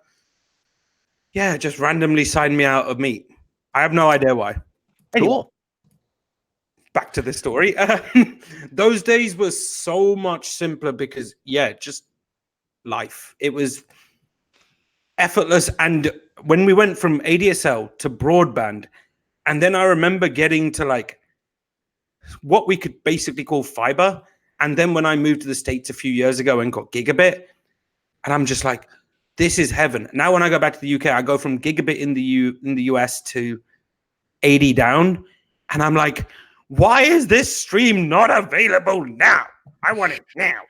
just randomly sign me out of Meet. I have no idea why. Anyway, Cool. back to the story. Those days were so much simpler because, just life. It was effortless. And when we went from ADSL to broadband, and then I remember getting to like what we could basically call fiber. And then when I moved to the States a few years ago and got gigabit, and I'm just like, this is heaven. Now when I go back to the UK, I go from gigabit in the US to 80 down, and I'm like, why is this stream not available now? I want it now.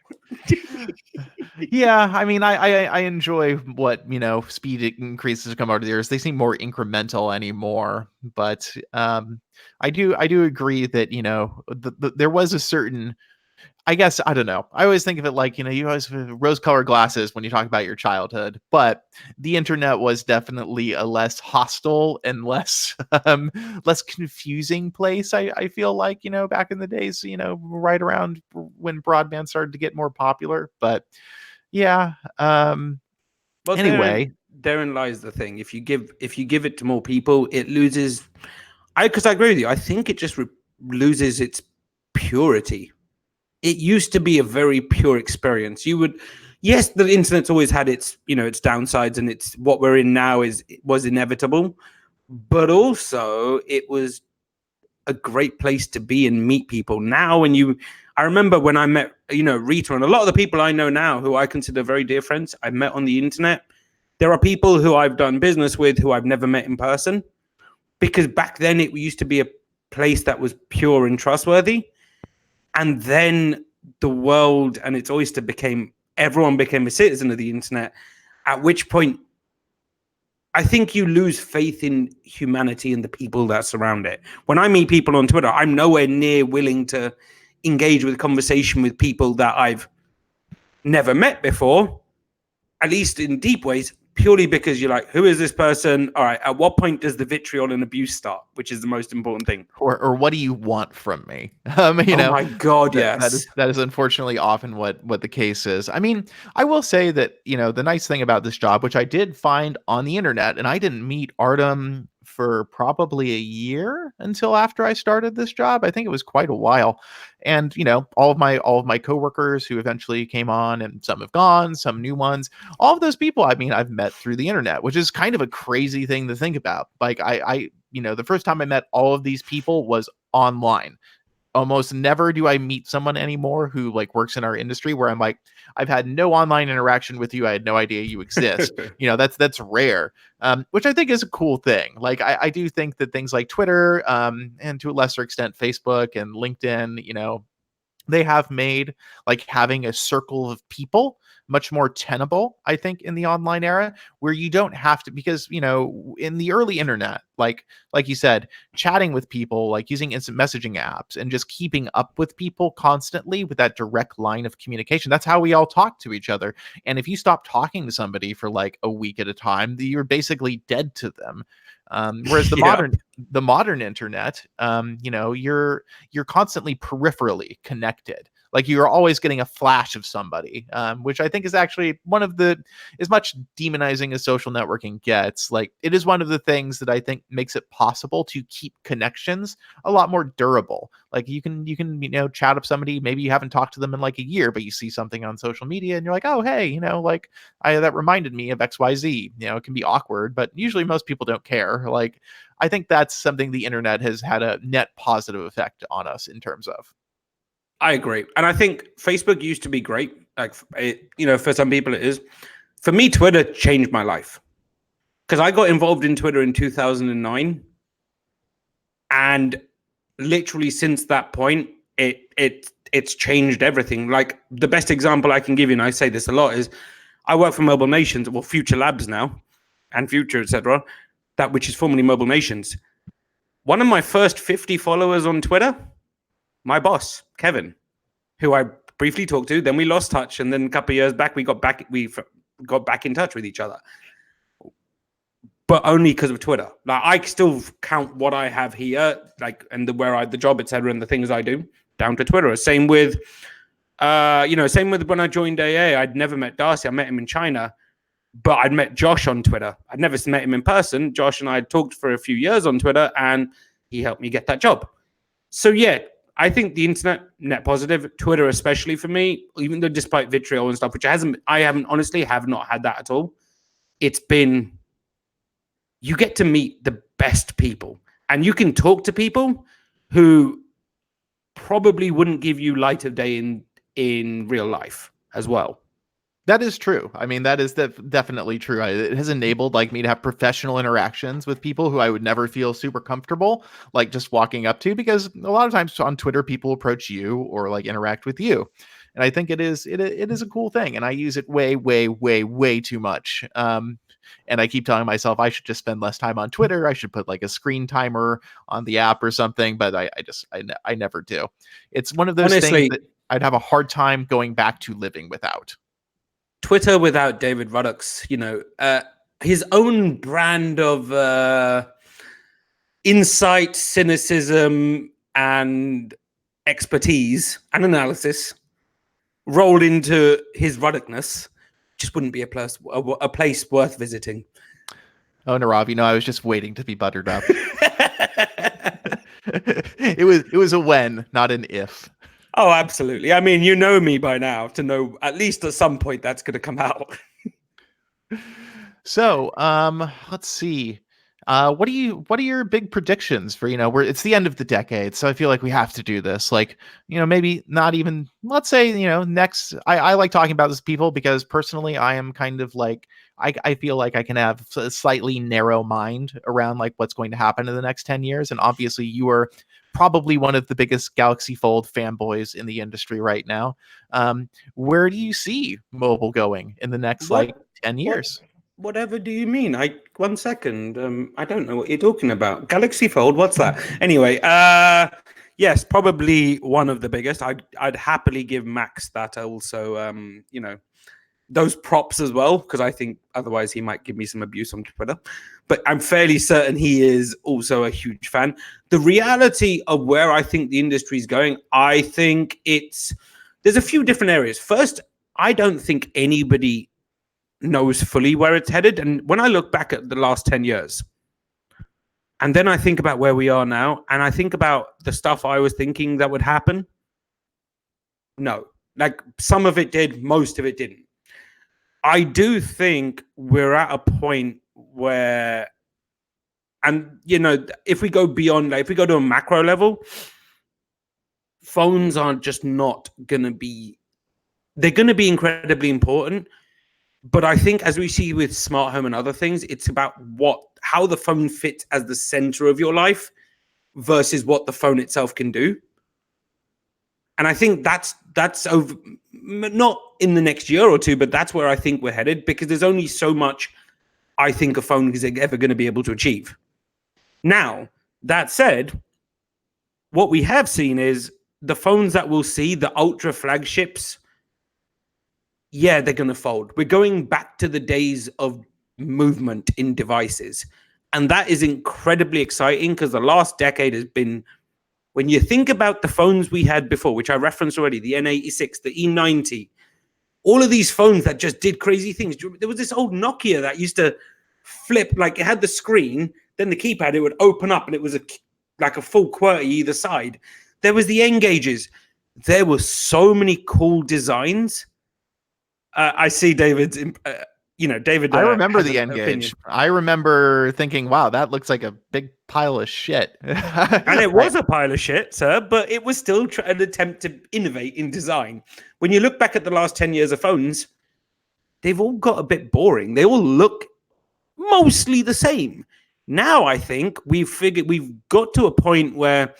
Yeah, I mean, I enjoy what speed increases come over the years. They seem more incremental anymore, but I do agree that there was a certain. I guess I don't know. I always think of it like you always have rose-colored glasses when you talk about your childhood, but the internet was definitely a less hostile and less less confusing place. I feel like back in the days, right around when broadband started to get more popular. But yeah. Well, Anyway, therein lies the thing. If you give it to more people, it loses. Because I agree with you. I think it just loses its purity. It used to be a very pure experience. Yes, the internet's always had its its downsides, and it's what we're in now was inevitable, but also it was a great place to be and meet people. Now, I remember when I met Rita, and a lot of the people I know now who I consider very dear friends I met on the internet. There are people who I've done business with who I've never met in person, because back then it used to be a place that was pure and trustworthy. And then the world and its oyster everyone became a citizen of the internet, at which point I think you lose faith in humanity and the people that surround it. When I meet people on Twitter, I'm nowhere near willing to engage with conversation with people that I've never met before, at least in deep ways, purely because you're like, who is this person? All right, at what point does the vitriol and abuse start? Which is the most important thing. or what do you want from me? Oh my God, yes. That is unfortunately often what the case is. I mean, I will say that the nice thing about this job, which I did find on the internet, and I didn't meet Artem for probably a year until after I started this job. I think it was quite a while. And all of my coworkers who eventually came on, and some have gone, some new ones, all of those people, I mean, I've met through the internet, which is kind of a crazy thing to think about. Like I the first time I met all of these people was online. Almost never do I meet someone anymore who like works in our industry where I'm like, I've had no online interaction with you. I had no idea you exist. That's rare. Which I think is a cool thing. Like I do think that things like Twitter, and to a lesser extent Facebook and LinkedIn, they have made like having a circle of people much more tenable, I think, in the online era, where you don't have to, because in the early internet, like you said, chatting with people, like using instant messaging apps and just keeping up with people constantly with that direct line of communication, that's how we all talk to each other. And if you stop talking to somebody for like a week at a time, you're basically dead to them. Whereas the modern internet, you're constantly peripherally connected. Like you're always getting a flash of somebody, which I think is actually as much demonizing as social networking gets. Like it is one of the things that I think makes it possible to keep connections a lot more durable. Like you can chat up somebody, maybe you haven't talked to them in like a year, but you see something on social media and you're like, oh hey, like that reminded me of XYZ. It can be awkward, but usually most people don't care. Like I think that's something the internet has had a net positive effect on us in terms of. I agree. And I think Facebook used to be great. Like, for some people it is. For me, Twitter changed my life. Because I got involved in Twitter in 2009. And literally since that point, it's changed everything. Like the best example I can give you, and I say this a lot, is I work for Mobile Nations, well, Future Labs now, and Future, etc., which is formerly Mobile Nations. One of my first 50 followers on Twitter, my boss, Kevin, who I briefly talked to, then we lost touch. And then a couple of years back, we got back. We got back in touch with each other, but only because of Twitter. Like I still count what I have here, like and the job, etc., and the things I do down to Twitter. Same with same with when I joined AA. I'd never met Darcy. I met him in China, but I'd met Josh on Twitter. I'd never met him in person. Josh and I had talked for a few years on Twitter, and he helped me get that job. So yeah, I think the internet, net positive, Twitter especially for me, even though despite vitriol and stuff, which I haven't honestly have not had that at all. It's been, you get to meet the best people, and you can talk to people who probably wouldn't give you light of day in real life as well. That is true. I mean, that is definitely true. It has enabled like me to have professional interactions with people who I would never feel super comfortable, like just walking up to, because a lot of times on Twitter, people approach you or like interact with you. And I think it is a cool thing. And I use it way, way, way, way too much. And I keep telling myself I should just spend less time on Twitter. I should put like a screen timer on the app or something, but I never do. It's one of those things that I'd have a hard time going back to living without. Twitter without David Ruddock's, his own brand of insight, cynicism, and expertise and analysis rolled into his Ruddockness, just wouldn't be a place worth visiting. Oh, Nirave, I was just waiting to be buttered up. It was a when, not an if. Oh, absolutely. I mean, you know me by now to know at least at some point that's going to come out. So, let's see. What are your big predictions for, it's the end of the decade. So I feel like we have to do this. Like, maybe not even, let's say, next, I like talking about this people because personally I am kind of like, I feel like I can have a slightly narrow mind around like what's going to happen in the next 10 years. And obviously you are probably one of the biggest Galaxy Fold fanboys in the industry right now. Where do you see mobile going in the next 10 years? Whatever do you mean? 1 second. I don't know what you're talking about. Galaxy Fold, what's that? Anyway, yes, probably one of the biggest. I'd happily give Max that also, those props as well, because I think otherwise he might give me some abuse on Twitter. But I'm fairly certain he is also a huge fan. The reality of where I think the industry is going, I think there's a few different areas. First, I don't think anybody knows fully where it's headed. And when I look back at the last 10 years, and then I think about where we are now, and I think about the stuff I was thinking that would happen, no. Like some of it did, most of it didn't. I do think we're at a point where, and if we go beyond, like if we go to a macro level, phones are just not going to be, they're going to be incredibly important. But I think as we see with smart home and other things, it's about how the phone fits as the center of your life versus what the phone itself can do. And I think that's over, not in the next year or two, but that's where I think we're headed, because there's only so much I think a phone is ever going to be able to achieve. Now, that said, what we have seen is the phones that we'll see, the ultra flagships, yeah, they're going to fold. We're going back to the days of movement in devices. And that is incredibly exciting because the last decade has been, when you think about the phones we had before, which I referenced already, the N86, the E90, all of these phones that just did crazy things. There was this old Nokia that used to flip, like it had the screen, then the keypad, it would open up and it was like a full QWERTY either side. There was the N-Gauges. There were so many cool designs. I see David's, David. I remember the N-Gauge. I remember thinking, wow, that looks like a big pile of shit. And it was a pile of shit, sir, but it was still an attempt to innovate in design. When you look back at the last 10 years of phones, they've all got a bit boring. They all look mostly the same. Now, I think we've got to a point where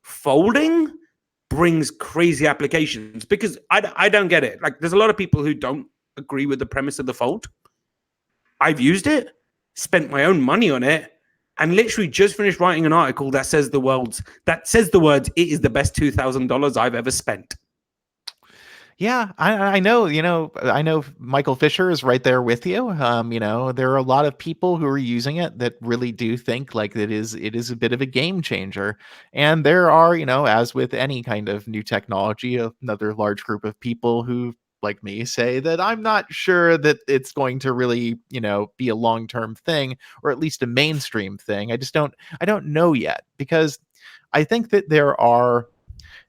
folding brings crazy applications, because I don't get it. Like, there's a lot of people who don't agree with the premise of the Fold. I've used it, spent my own money on it, and literally just finished writing an article that says the words, it is the best $2,000 I've ever spent. Yeah, I know, I know Michael Fisher is right there with you. There are a lot of people who are using it that really do think like it is a bit of a game changer. And there are, as with any kind of new technology, another large group of people who like me say that I'm not sure that it's going to really, be a long-term thing or at least a mainstream thing. I don't know yet because I think that there are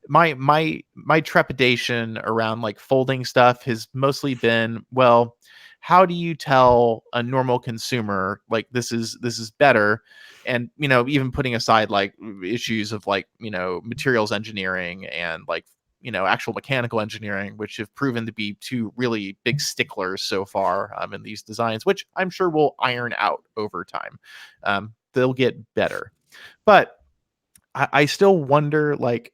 my trepidation around like folding stuff has mostly been, well, how do you tell a normal consumer like this is better? And even putting aside like issues of like materials engineering and like actual mechanical engineering, which have proven to be two really big sticklers so far in these designs, which I'm sure will iron out over time. They'll get better, but I still wonder, like,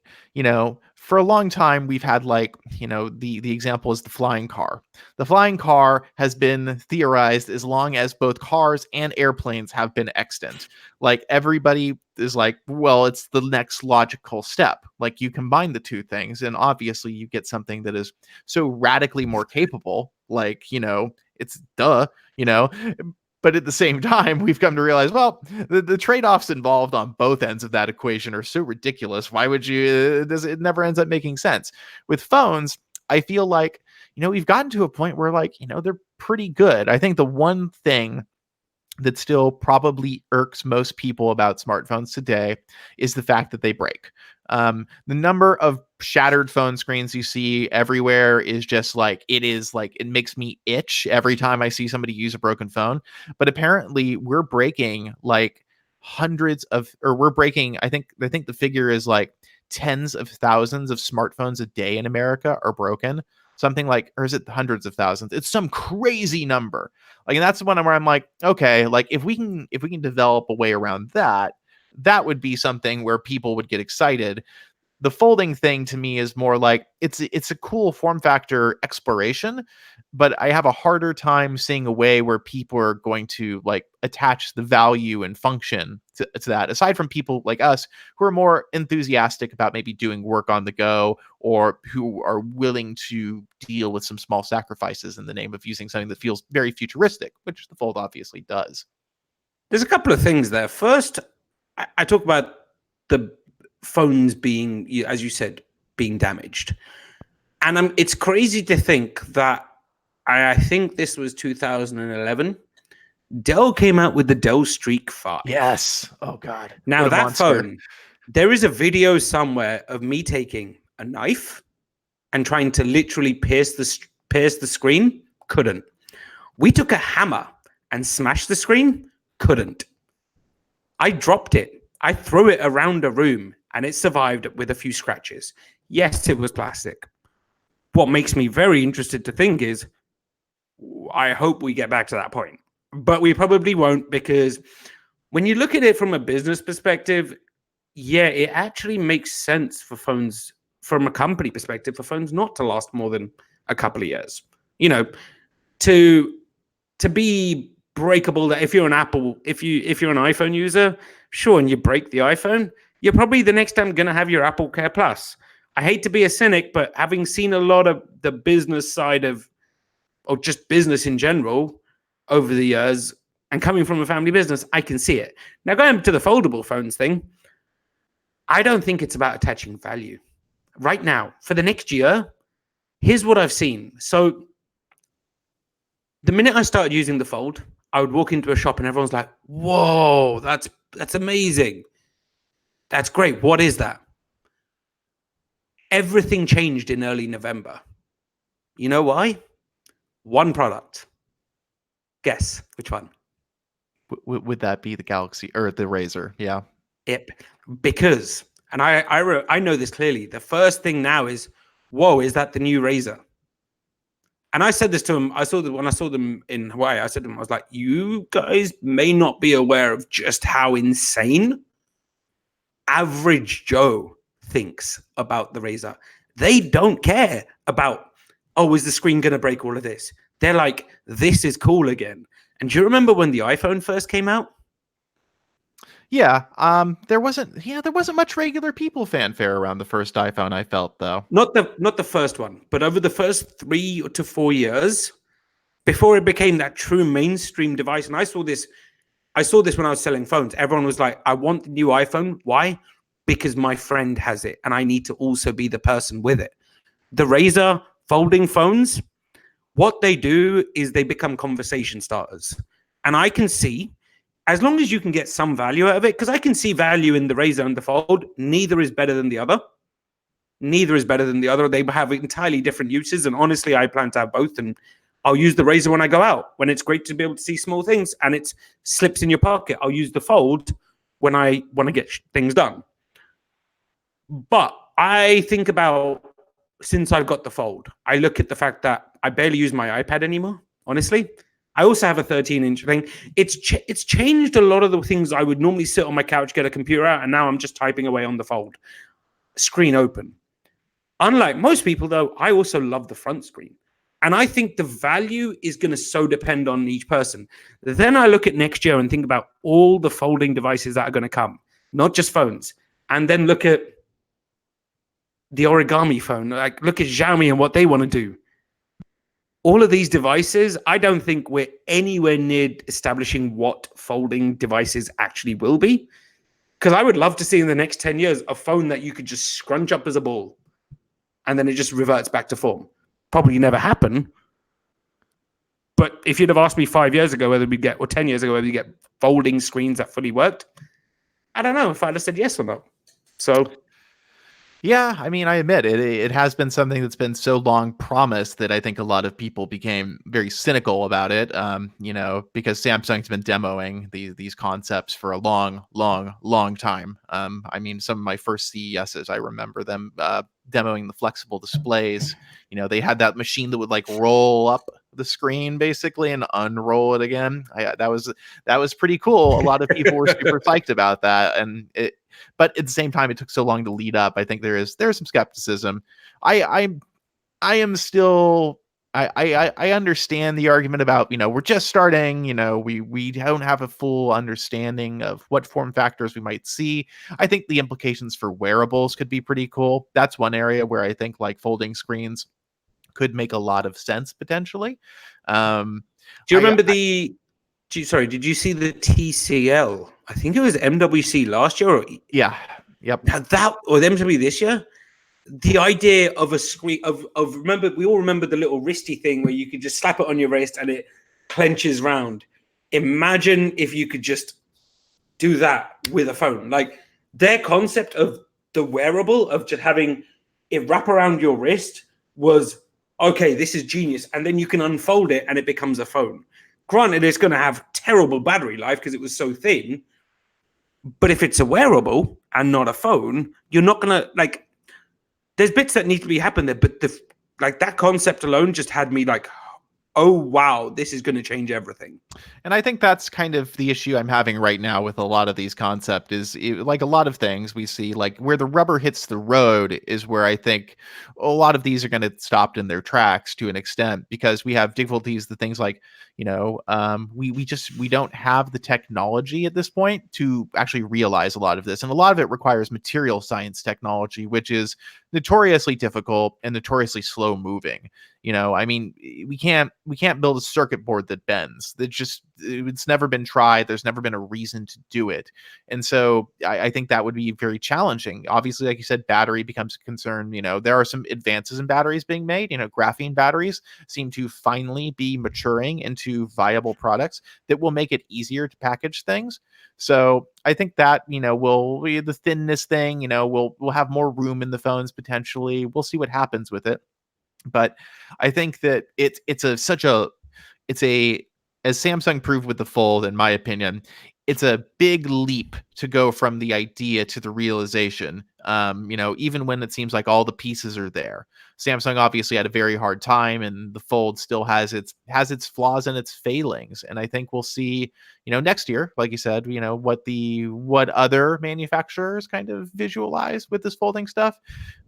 for a long time we've had like, the example is the flying car. The flying car has been theorized as long as both cars and airplanes have been extant. Like everybody is like, well, it's the next logical step. Like you combine the two things, and obviously you get something that is so radically more capable. Like, it's duh, you know. But at the same time, we've come to realize, well, the trade-offs involved on both ends of that equation are so ridiculous. Why would you? It never ends up making sense. With phones, I feel like we've gotten to a point where like they're pretty good. I think the one thing that still probably irks most people about smartphones today is the fact that they break. The number of shattered phone screens you see everywhere is just like it makes me itch every time I see somebody use a broken phone. But apparently, we're breaking like hundreds of, or we're breaking. I think the figure is like tens of thousands of smartphones a day in America are broken. Something like, or is it hundreds of thousands? It's some crazy number. Like, and that's the one where I'm like, okay, like if we can develop a way around that, that would be something where people would get excited. The folding thing to me is more like it's a cool form factor exploration, but I have a harder time seeing a way where people are going to like attach the value and function to that, aside from people like us who are more enthusiastic about maybe doing work on the go, or who are willing to deal with some small sacrifices in the name of using something that feels very futuristic, which the fold obviously does. There's a couple of things there. First, I talk about the phones being, as you said, being damaged. And it's crazy to think that I think this was 2011. Dell came out with the Dell Streak 5. Yes. Oh God. Now What a that monster. phone, there is a video somewhere of me taking a knife and trying to literally pierce the screen. Couldn't. We took a hammer and smashed the screen. Couldn't. I dropped it. I threw it around a room and it survived with a few scratches. Yes, it was plastic. What makes me very interested to think is I hope we get back to that point, but we probably won't, because when you look at it from a business perspective, yeah, it actually makes sense for phones, from a company perspective, for phones not to last more than a couple of years. To be breakable, that if you're an Apple, if you're an iPhone user, sure, and you break the iPhone, you're probably the next time going to have your Apple Care Plus. I hate to be a cynic, but having seen a lot of the business side of, or just business in general over the years, and coming from a family business, I can see it. Now, going to the foldable phones thing, I don't think it's about attaching value. Right now, for the next year, here's what I've seen. So the minute I started using the Fold, I would walk into a shop and everyone's like, whoa, that's amazing. That's great. What is that? Everything changed in early November. You know why? One product. Guess which one? Would that be the Galaxy or the Razer? Yeah. Yep. Because, and I know this clearly, the first thing now is, whoa, is that the new Razer? And I said this to him. When I saw them in Hawaii, I said to him, I was like, you guys may not be aware of just how insane average Joe thinks about the Razer. They don't care about, oh, is the screen going to break, all of this? They're like, this is cool again. And do you remember when the iPhone first came out? Yeah, there wasn't much regular people fanfare around the first iPhone, I felt, though. Not the first one, but over the first 3 to 4 years before it became that true mainstream device. And I saw this when I was selling phones. Everyone was like, I want the new iPhone. Why? Because my friend has it and I need to also be the person with it. The Razer folding phones, what they do is they become conversation starters. And I can see, as long as you can get some value out of it, because I can see value in the Razer and the Fold, neither is better than the other. Neither is better than the other. They have entirely different uses. And honestly, I plan to have both. And I'll use the Razer when I go out, when it's great to be able to see small things and it slips in your pocket. I'll use the Fold when I want to get things done. But I think about, since I've got the Fold, I look at the fact that I barely use my iPad anymore, honestly. I also have a 13-inch thing. It's changed a lot of the things I would normally sit on my couch, get a computer out, and now I'm just typing away on the Fold, screen open. Unlike most people, though, I also love the front screen. And I think the value is going to so depend on each person. Then I look at next year and think about all the folding devices that are going to come, not just phones. And then look at the origami phone. Like, look at Xiaomi and what they want to do. All of these devices, I don't think we're anywhere near establishing what folding devices actually will be. Because I would love to see in the next 10 years a phone that you could just scrunch up as a ball and then it just reverts back to form. Probably never happen. But if you'd have asked me 5 years ago whether we get, or 10 years ago whether we get folding screens that fully worked, I don't know if I'd have said yes or no. So Yeah, I mean, I admit it has been something that's been so long promised that I think a lot of people became very cynical about it. Because Samsung's been demoing these concepts for a long, long, long time. I mean, some of my first CESs, I remember them demoing the flexible displays. They had that machine that would like roll up the screen basically and unroll it again. That was pretty cool. A lot of people were super psyched about that, and but at the same time, it took so long to lead up. I think there's some skepticism. I I am still. I understand the argument about, we're just starting, we don't have a full understanding of what form factors we might see. I think the implications for wearables could be pretty cool. That's one area where I think like folding screens could make a lot of sense potentially. Um, do you I remember sorry, did you see the TCL? I think it was MWC last year, yeah, yep. or the MWC this year. The idea of a screen of remember, we all remember the little wristy thing where you could just slap it on your wrist and it clenches round. Imagine if you could just do that with a phone. Like, their concept of the wearable of just having it wrap around your wrist was, okay, this is genius. And then you can unfold it and it becomes a phone. Granted, it's going to have terrible battery life because it was so thin. But if it's a wearable and not a phone, you're not going to, like, there's bits that need to be happened there. But that concept alone just had me like, oh, wow, this is going to change everything. And I think that's kind of the issue I'm having right now with a lot of these concepts like a lot of things we see, like where the rubber hits the road is where I think a lot of these are going to stop in their tracks to an extent, because we have difficulties, the things like, we don't have the technology at this point to actually realize a lot of this. And a lot of it requires material science technology, which is notoriously difficult and notoriously slow moving. I mean, we can't build a circuit board that bends. It's never been tried. There's never been a reason to do it. And so I think that would be very challenging. Obviously, like you said, battery becomes a concern. There are some advances in batteries being made. Graphene batteries seem to finally be maturing into viable products that will make it easier to package things. So I think that, will be the thinness thing, we'll have more room in the phones potentially. We'll see what happens with it. But I think that it's a as Samsung proved with the Fold, in my opinion, it's a big leap to go from the idea to the realization. Even when it seems like all the pieces are there. Samsung obviously had a very hard time, and the Fold still has its flaws and its failings. And I think we'll see, next year, like you said, what other manufacturers kind of visualize with this folding stuff.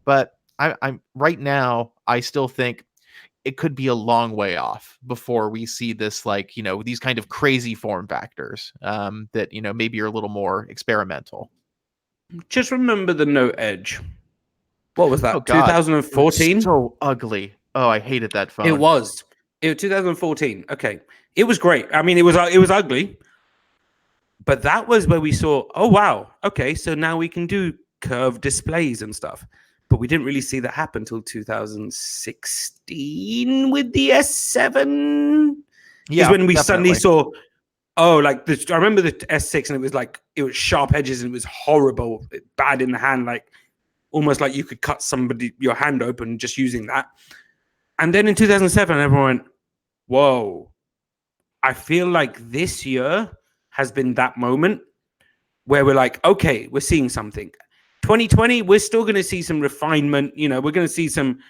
But I'm right now, I still think it could be a long way off before we see this, like, these kind of crazy form factors that, maybe are a little more experimental. Just remember the Note Edge. What was Oh that? God, it was 2014? so ugly. Oh, I hated that It phone. was. It was 2014. Okay. It was great. I mean, it was ugly, but that was where we saw, oh wow, okay, so now we can do curved displays and stuff. But we didn't really see that happen until 2016 with the S7. Is Yeah, when we suddenly definitely. saw, oh, like this. I remember the S6, and it was like it was sharp edges and it was horrible, bad in the hand, like almost like you could cut your hand open just using that. And then in 2007, everyone went, whoa, I feel like this year has been that moment where we're like, okay, we're seeing something. 2020, we're still going to see some refinement. We're going to see some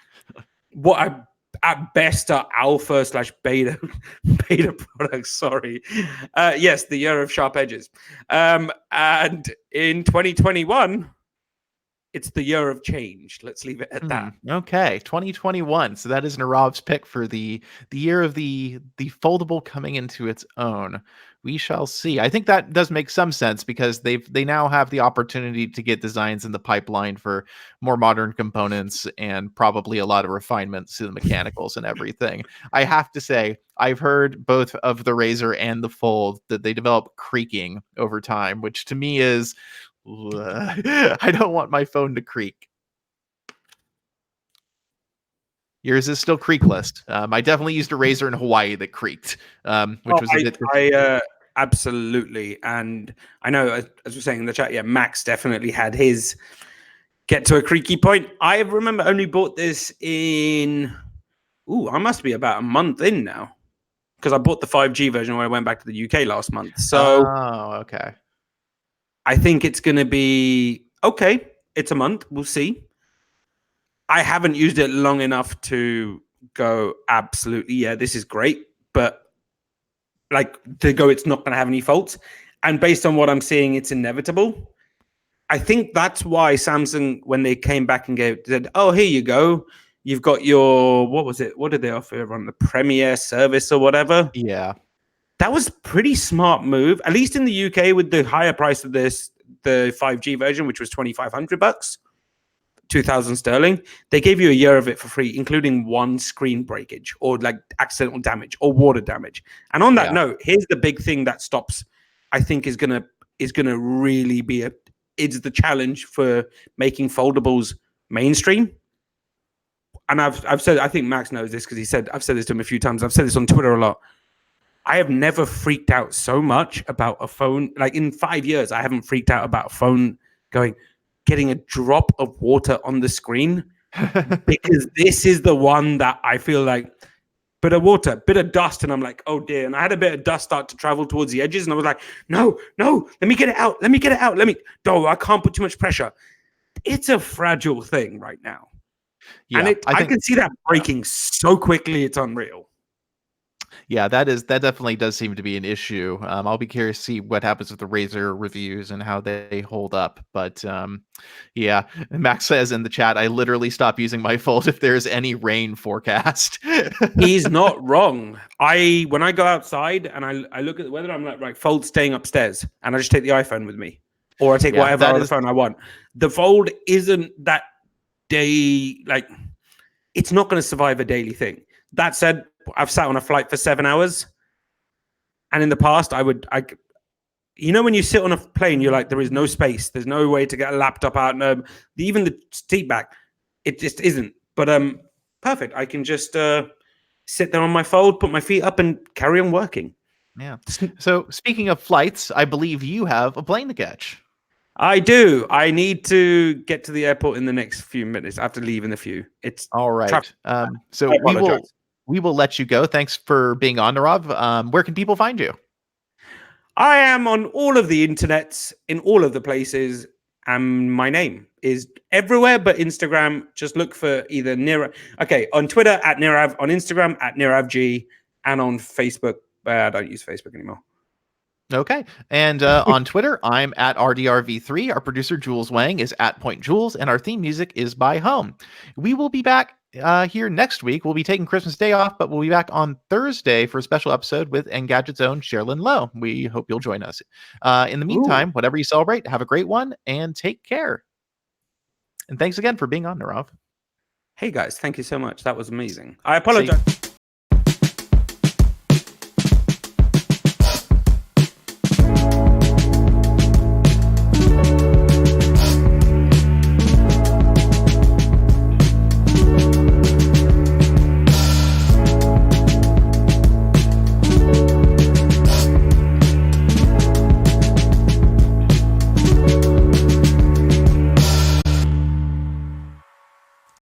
what I at best are alpha / beta products. Sorry. Yes, the year of sharp edges. And in 2021, it's the year of change. Let's leave it at that. Okay, 2021. So that is Narav's pick for the year of the foldable coming into its own. We shall see. I think that does make some sense because they now have the opportunity to get designs in the pipeline for more modern components and probably a lot of refinements to the mechanicals and everything. I have to say, I've heard both of the Razor and the Fold that they develop creaking over time, which to me is I don't want my phone to creak. Yours is still creakless. I definitely used a Razor in Hawaii that creaked, which Oh, was a bit. I absolutely. And I know, as we're saying in the chat, yeah, Max definitely had his get to a creaky point. I remember only bought this in, I must be about a month in now because I bought the 5G version when I went back to the UK last month. So Oh, okay. I think it's going to be okay. It's a month. We'll see. I haven't used it long enough to go, absolutely, yeah, this is great. But like to go, it's not going to have any faults. And based on what I'm seeing, it's inevitable. I think that's why Samsung, when they came back and said, oh, here you go. You've got your, what was it? What did they offer on the Premier service or whatever? Yeah. That was pretty smart move, at least in the UK with the higher price of this, the 5G version, which was $2,500, 2,000 sterling. They gave you a year of it for free, including one screen breakage or like accidental damage or water damage. And on that Yeah. note, here's the big thing that stops, I think is gonna really be it's the challenge for making foldables mainstream. And I've said, I think Max knows this because he said, I've said this to him a few times. I've said this on Twitter a lot. I have never freaked out so much about a phone. Like in 5 years, I haven't freaked out about a phone getting a drop of water on the screen because this is the one that I feel like bit of water, bit of dust, and I'm like, oh dear. And I had a bit of dust start to travel towards the edges, and I was like, no, let me get it out. No, I can't put too much pressure. It's a fragile thing right now. Yeah. And I think can see that breaking so quickly, it's unreal. Yeah, that definitely does seem to be an issue. I'll be curious to see what happens with the Razer reviews and how they hold up. But yeah, Max says in the chat, I literally stop using my Fold if there's any rain forecast. He's not wrong. When I go outside and I look at the weather, I'm like, right, Fold staying upstairs, and I just take the iPhone with me, or I take Yeah, whatever other phone I want. The Fold isn't that it's not going to survive a daily thing. That said, I've sat on a flight for 7 hours, and in the past, when you sit on a plane, you're like, there is no space, there's no way to get a laptop out. No, even the seat back, it just isn't. But perfect. I can just sit there on my Fold, put my feet up, and carry on working. Yeah. So speaking of flights, I believe you have a plane to catch. I do. I need to get to the airport in the next few minutes. I have to leave in a few. It's all right. So I we will let you go. Thanks for being on, Nirav. Where can people find you? I am on all of the internets, in all of the places, and my name is everywhere but Instagram. Just look for either Nirav. Okay, on Twitter at Nirav, on Instagram at NiravG, and on Facebook. I don't use Facebook anymore. Okay. And on Twitter, I'm at RDRV3. Our producer, Jules Wang, is at Point Jules, and our theme music is by Home. We will be back here next week. We'll be taking Christmas Day off, but we'll be back on Thursday for a special episode with Engadget's own Sherilyn Lowe. We hope you'll join us. In the Ooh. meantime, whatever you celebrate, have a great one and take care. And thanks again for being on, Nirave. Hey guys, thank you so much. That was amazing. I Safe. apologize.